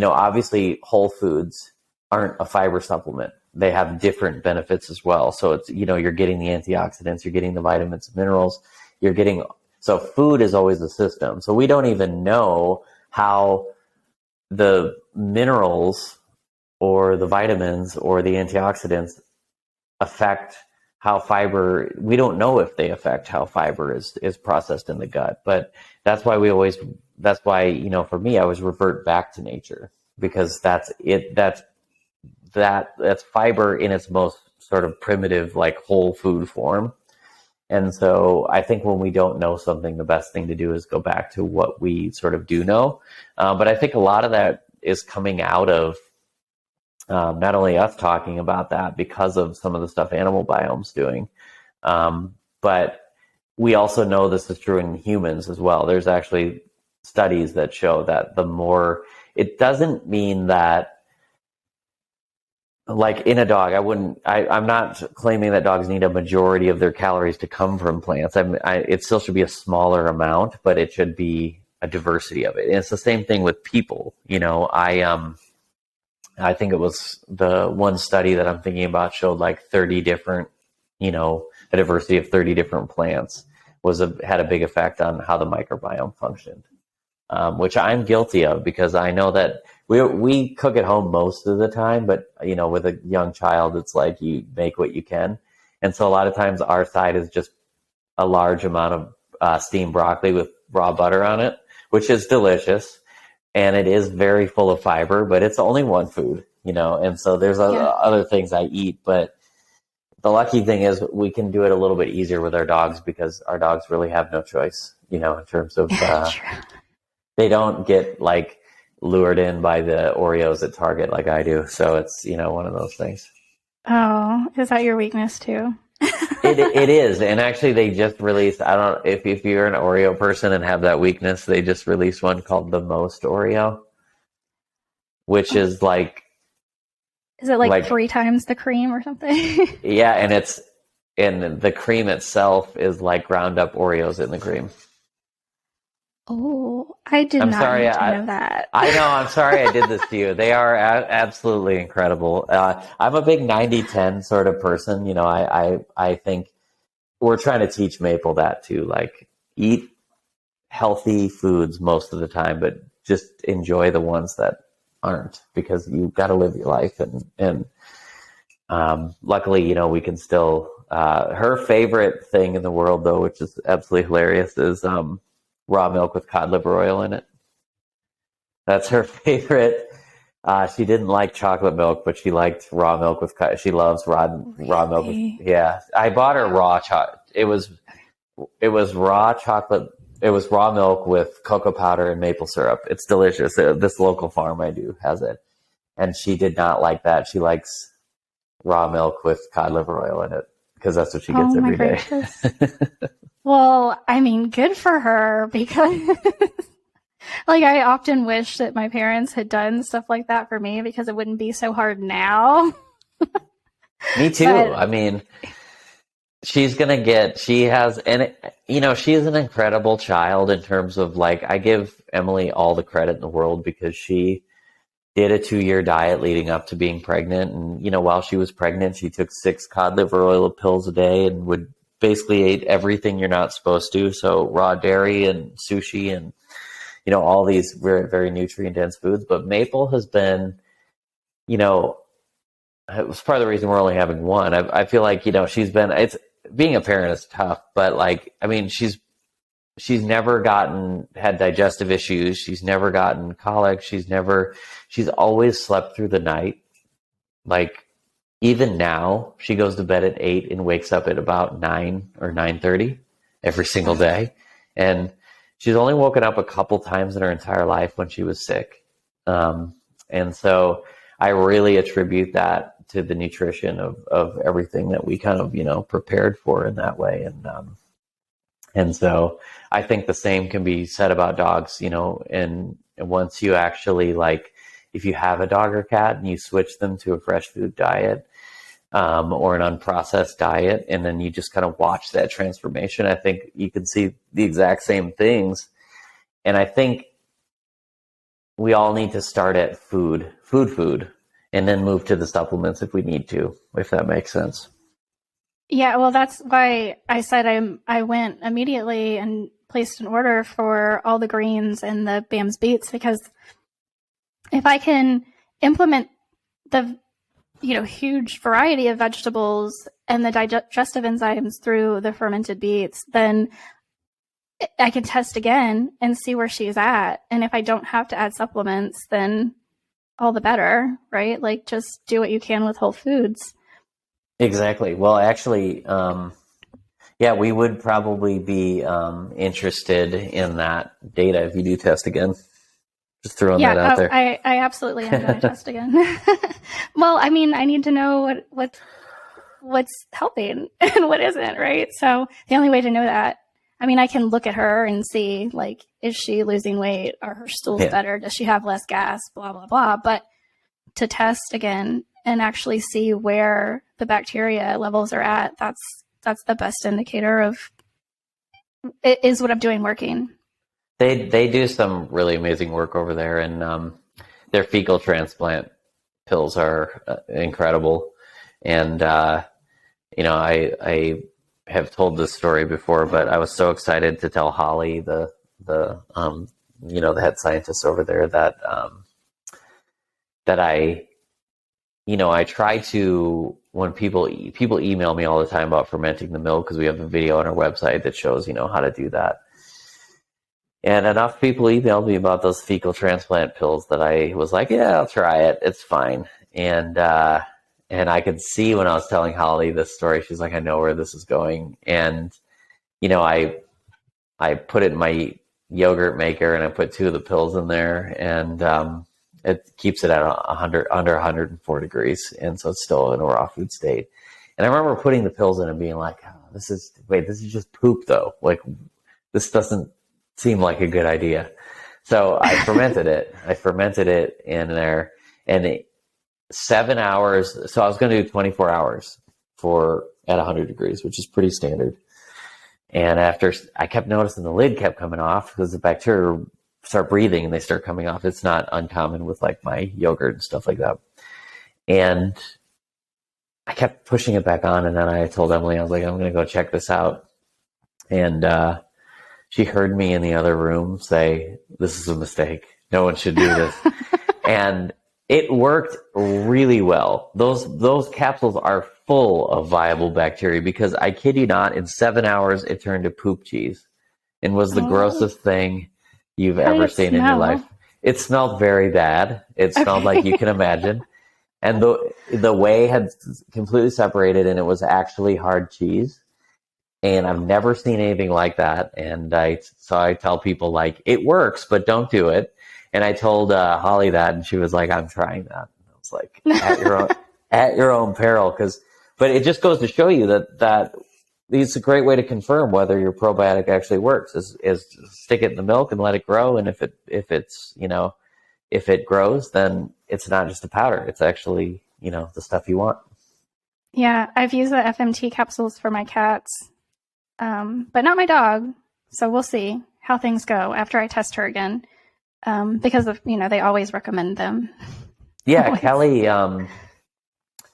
obviously whole foods aren't a fiber supplement. They have different benefits as well. So it's, you're getting the antioxidants, you're getting the vitamins and minerals, so food is always a system. So we don't even know how the minerals or the vitamins or the antioxidants affect how fiber, we don't know if they affect how fiber is processed in the gut. But that's why for me, I always revert back to nature, because that's fiber in its most sort of primitive, like whole food form. And so I think when we don't know something, the best thing to do is go back to what we sort of do know. But I think a lot of that is coming out of not only us talking about that because of some of the stuff Animal Biome's doing, but we also know this is true in humans as well. There's actually studies that show that it doesn't mean that, like in a dog, I'm not claiming that dogs need a majority of their calories to come from plants. It still should be a smaller amount, but it should be a diversity of it. And it's the same thing with people. I think it was the one study that I'm thinking about showed like 30 different, a diversity of 30 different plants had a big effect on how the microbiome functioned, which I'm guilty of, because I know that we cook at home most of the time, but with a young child, it's like you make what you can. And so a lot of times our side is just a large amount of steamed broccoli with raw butter on it, which is delicious. And it is very full of fiber, but it's only one food, and so there's other things I eat. But the lucky thing is we can do it a little bit easier with our dogs, because our dogs really have no choice, in terms of, they don't get like, lured in by the Oreos at Target like I do. So it's, one of those things. Oh, is that your weakness too? It is. And actually they just released, I don't know if you're an Oreo person and have that weakness, they just released one called the Most Oreo, which is like, is it like 3 times the cream or something? Yeah, and the cream itself is like ground up Oreos in the cream. Oh, I did I'm not sorry, need to know that. I know, I'm sorry I did this to you. They are absolutely incredible. I'm a big 90-10 sort of person. I think we're trying to teach Maple that too. Like, eat healthy foods most of the time, but just enjoy the ones that aren't, because you've got to live your life. And luckily, we can still, her favorite thing in the world though, which is absolutely hilarious, is raw milk with cod liver oil in it. That's her favorite. She didn't like chocolate milk, but she liked raw milk with cod. She loves raw milk with, yeah. I bought her raw chocolate. It was raw chocolate. It was raw milk with cocoa powder and maple syrup. It's delicious. This local farm I do has it. And she did not like that. She likes raw milk with cod liver oil in it, because that's what she gets every day. Well, I mean, good for her, because like, I often wish that my parents had done stuff like that for me, because it wouldn't be so hard now. Me too. I mean, she has, and she's an incredible child in terms of, like, I give Emily all the credit in the world, because she did a 2-year diet leading up to being pregnant. And, while she was pregnant, she took 6 cod liver oil pills a day and would basically eat everything you're not supposed to. So raw dairy and sushi and, all these very, very nutrient dense foods. But Maple has been, it was part of the reason we're only having one. I feel like, being a parent is tough, but, like, I mean, she's never had digestive issues. She's never gotten colic. She's always slept through the night. Like, even now, she goes to bed at 8 and wakes up at about 9 or 9:30 every single day. And she's only woken up a couple times in her entire life when she was sick. And so I really attribute that to the nutrition of everything that we kind of, prepared for in that way. And so I think the same can be said about dogs, and once you actually, like, if you have a dog or cat and you switch them to a fresh food diet, or an unprocessed diet, and then you just kind of watch that transformation, I think you can see the exact same things. And I think we all need to start at food, and then move to the supplements if we need to, if that makes sense. Yeah, well, that's why I said I went immediately and placed an order for all the greens and the Bam's beets, because if I can implement the huge variety of vegetables and the digestive enzymes through the fermented beets, then I can test again and see where she's at. And if I don't have to add supplements, then all the better, right? Like, just do what you can with whole foods. Exactly. Well, actually, we would probably be interested in that data if you do test again. Just throwing that out there. I absolutely am going to test again. Well, I mean, I need to know what's helping and what isn't, right? So the only way to know that, I mean, I can look at her and see, like, is she losing weight? Are her stools better? Does she have less gas? Blah, blah, blah. But to test again and actually see where the bacteria levels are at, that's the best indicator of, is what I'm doing working. They do some really amazing work over there, and their fecal transplant pills are incredible. And I have told this story before, but I was so excited to tell Holly, the head scientist over there, that I try to, when people email me all the time about fermenting the milk, because we have a video on our website that shows how to do that. And enough people emailed me about those fecal transplant pills that I was like, yeah, I'll try it. It's fine. And I could see when I was telling Holly this story, she's like, I know where this is going. And, I put it in yogurt maker, and I put 2 of the pills in there, and it keeps it at 100 under 104 degrees, and so it's still in a raw food state. And I remember putting the pills in and being like, oh, this is just poop though. Like, this doesn't seem like a good idea. So I fermented it. I fermented it in there, and 7 hours. So I was going to do 24 hours at 100 degrees, which is pretty standard. And after, I kept noticing the lid kept coming off because the bacteria start breathing and they start coming off. It's not uncommon with like my yogurt and stuff like that. And I kept pushing it back on, and then I told Emily, I was like, I'm going to go check this out. And she heard me in the other room say, this is a mistake. No one should do this. And it worked really well. Those capsules are full of viable bacteria because, I kid you not, in 7 hours, it turned to poop cheese and was the grossest thing you've ever seen in your life. It smelled very bad. It smelled like you can imagine. And the whey had completely separated, and it was actually hard cheese. And I've never seen anything like that. And I tell people, like, it works, but don't do it. And I told Holly that, and she was like, I'm trying that. And I was like, at your own peril. But it just goes to show you that it's a great way to confirm whether your probiotic actually works is stick it in the milk and let it grow. And if it grows, then it's not just a powder. It's actually, the stuff you want. Yeah, I've used the FMT capsules for my cats, but not my dog. So we'll see how things go after I test her again, because of, they always recommend them. Yeah, always.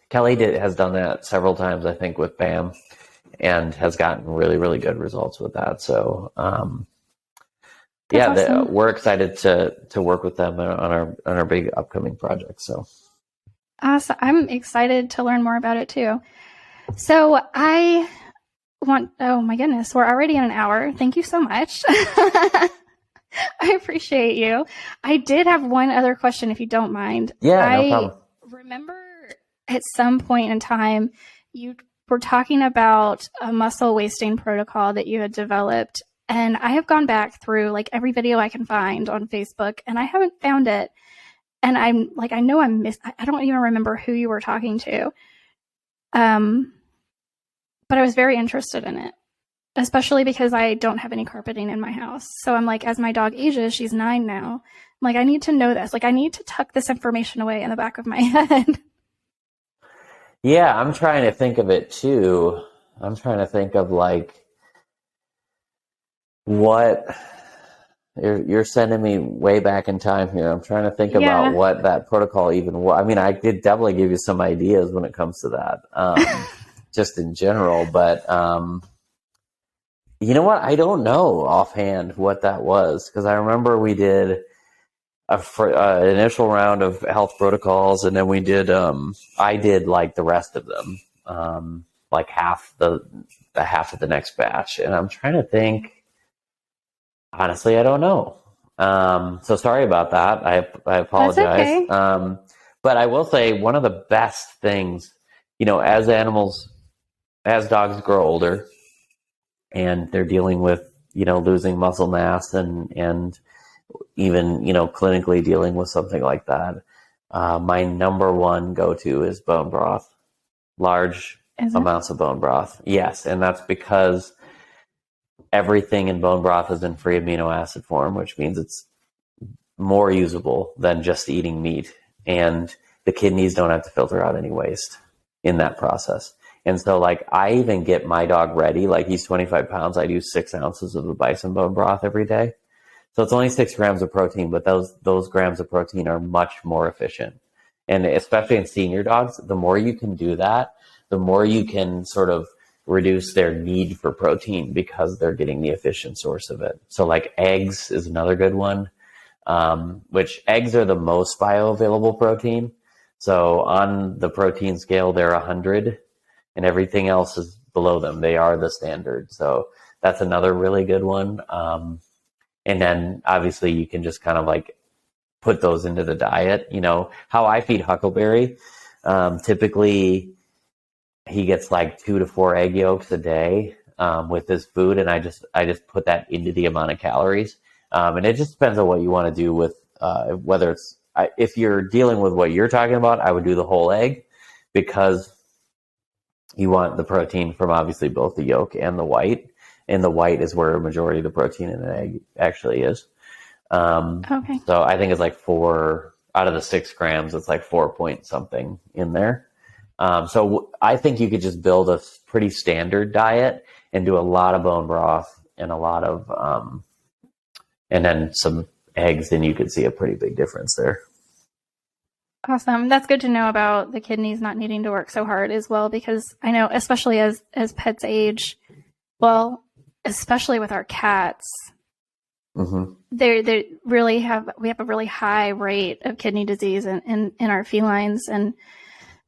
Kelly has done that several times, I think, with BAM, and has gotten really, really good results with that. So, awesome. We're excited to work with them on our big upcoming project. So, awesome! I'm excited to learn more about it too. So oh my goodness, we're already in an hour. Thank you so much. I appreciate you. I did have one other question, if you don't mind. Yeah, no problem. Remember at some point in time, you were talking about a muscle wasting protocol that you had developed. And I have gone back through like every video I can find on Facebook, and I haven't found it. And I'm like, I know I don't even remember who you were talking to. But I was very interested in it, especially because I don't have any carpeting in my house. So I'm like, as my dog ages, she's 9 now. I'm like, I need to know this. Like, I need to tuck this information away in the back of my head. Yeah, I'm trying to think of it too. I'm trying to think of like what you're sending me way back in time here. I'm trying to think about what that protocol even was. I mean, I did definitely give you some ideas when it comes to that, just in general. But you know what? I don't know offhand what that was, because I remember we did an initial round of health protocols, and then we did I did like the rest of them, like half the half of the next batch. And I'm trying to think, honestly, I don't know. So sorry about that. I apologize. That's okay. But I will say, one of the best things, as dogs grow older and they're dealing with, losing muscle mass and even, clinically dealing with something like that, my number one go-to is bone broth, large amounts of bone broth. Yes. And that's because everything in bone broth is in free amino acid form, which means it's more usable than just eating meat. And the kidneys don't have to filter out any waste in that process. And so, like, I even get my dog ready, like, he's 25 pounds. I do 6 ounces of the bison bone broth every day. So it's only 6 grams of protein, but those grams of protein are much more efficient. And especially in senior dogs, the more you can do that, the more you can sort of reduce their need for protein because they're getting the efficient source of it. So like eggs is another good one, which eggs are the most bioavailable protein. So on the protein scale, they're 100 and everything else is below them. They are the standard. So that's another really good one. And then obviously you can just kind of like put those into the diet. How I feed Huckleberry, typically he gets like 2 to 4 egg yolks a day with his food, and I just put that into the amount of calories. And it just depends on what you want to do with whether it's if you're dealing with what you're talking about, I would do the whole egg because you want the protein from obviously both the yolk and the white. And the white is where a majority of the protein in an egg actually is. Okay. So I think it's like 4 out of the 6 grams, it's like 4 point something in there. So I think you could just build a pretty standard diet and do a lot of bone broth and a lot of, and then some eggs, and you could see a pretty big difference there. Awesome. That's good to know about the kidneys not needing to work so hard as well, because I know, especially as pets age, well, especially with our cats, they really we have a really high rate of kidney disease in our felines. And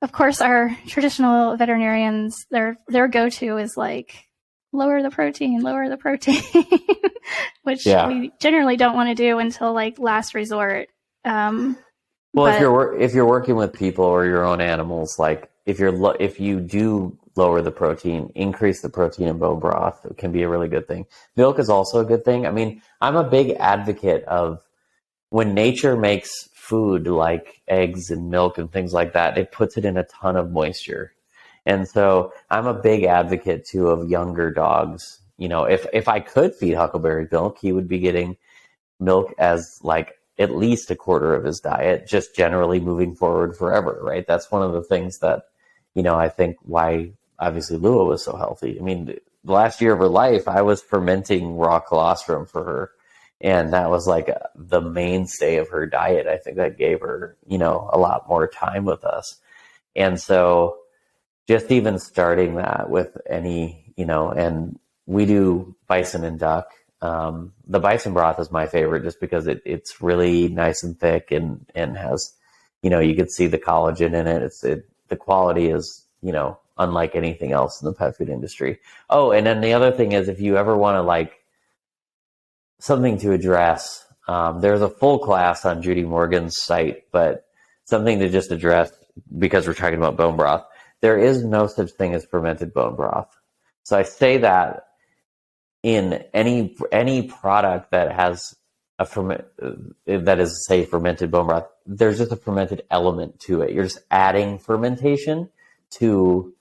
of course, our traditional veterinarians, their go-to is like, lower the protein, which we generally don't want to do until like last resort. Well, if you're working with people or your own animals, like if you do lower the protein, increase the protein in bone broth, it can be a really good thing. Milk is also a good thing. I mean, I'm a big advocate of when nature makes food like eggs and milk and things like that, it puts it in a ton of moisture. And so I'm a big advocate too of younger dogs. You know, if I could feed Huckleberry milk, he would be getting milk as like at least a quarter of his diet, just generally moving forward forever, right? That's one of the things that, you know, I think why obviously Lua was so healthy. I mean, the last year of her life, I was fermenting raw colostrum for her. And that was like the mainstay of her diet. I think that gave her, you know, a lot more time with us. And so just even starting that with any, you know, and we do bison and duck. The bison broth is my favorite just because it's really nice and thick and has, you know, you can see the collagen in it. The quality is, you know, unlike anything else in the pet food industry. Oh, and then the other thing is if you ever want to like something to address, there's a full class on Judy Morgan's site, but something to just address because we're talking about bone broth. There is no such thing as fermented bone broth. So I say that in any product that has that is, say, fermented bone broth, there's just a fermented element to it. You're just adding fermentation to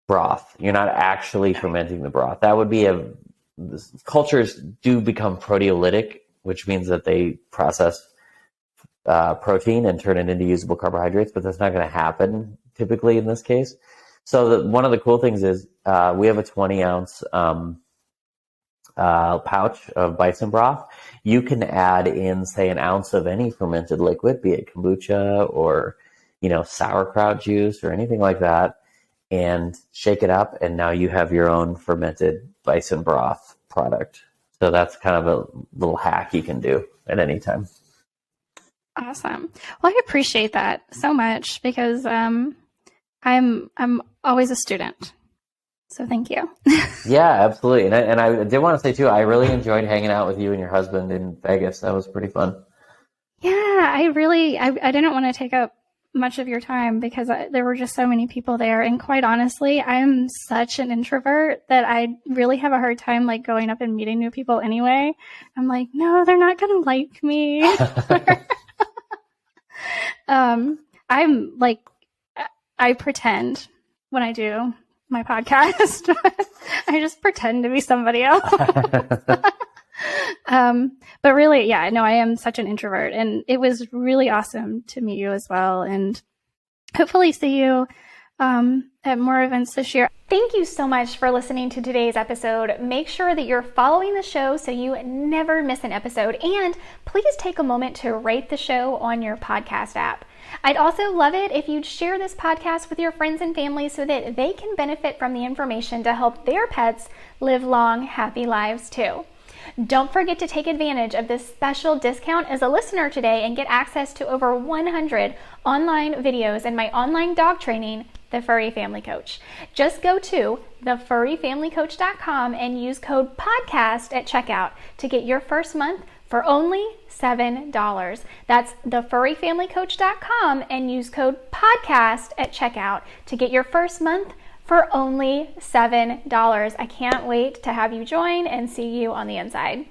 broth. You're not actually fermenting the broth. That would be cultures do become proteolytic, which means that they process protein and turn it into usable carbohydrates, but that's not going to happen typically in this case. So one of the cool things is we have a 20-ounce pouch of bison broth. You can add in, say, an ounce of any fermented liquid, be it kombucha or, you know, sauerkraut juice or anything like that, and shake it up, and now you have your own fermented bison broth product. So that's kind of a little hack you can do at any time. Awesome. Well, I appreciate that so much because I'm always a student. So thank you. Yeah, absolutely. And I did want to say too, I really enjoyed hanging out with you and your husband in Vegas. That was pretty fun. Yeah, I didn't want to take up much of your time because there were just so many people there. And quite honestly, I'm such an introvert that I really have a hard time like going up and meeting new people anyway. I'm like, no, they're not going to like me. I'm like, I pretend when I do my podcast. I just pretend to be somebody else. But really, yeah, no, I am such an introvert, and it was really awesome to meet you as well, and hopefully see you at more events this year. Thank you so much for listening to today's episode. Make sure that you're following the show so you never miss an episode, and please take a moment to rate the show on your podcast app. I'd also love it if you'd share this podcast with your friends and family so that they can benefit from the information to help their pets live long, happy lives too. Don't forget to take advantage of this special discount as a listener today and get access to over 100 online videos and my online dog training, The Furry Family Coach. Just go to thefurryfamilycoach.com and use code PODCAST at checkout to get your first month for only $7. That's thefurryfamilycoach.com and use code PODCAST at checkout to get your first month for only $7. I can't wait to have you join and see you on the inside.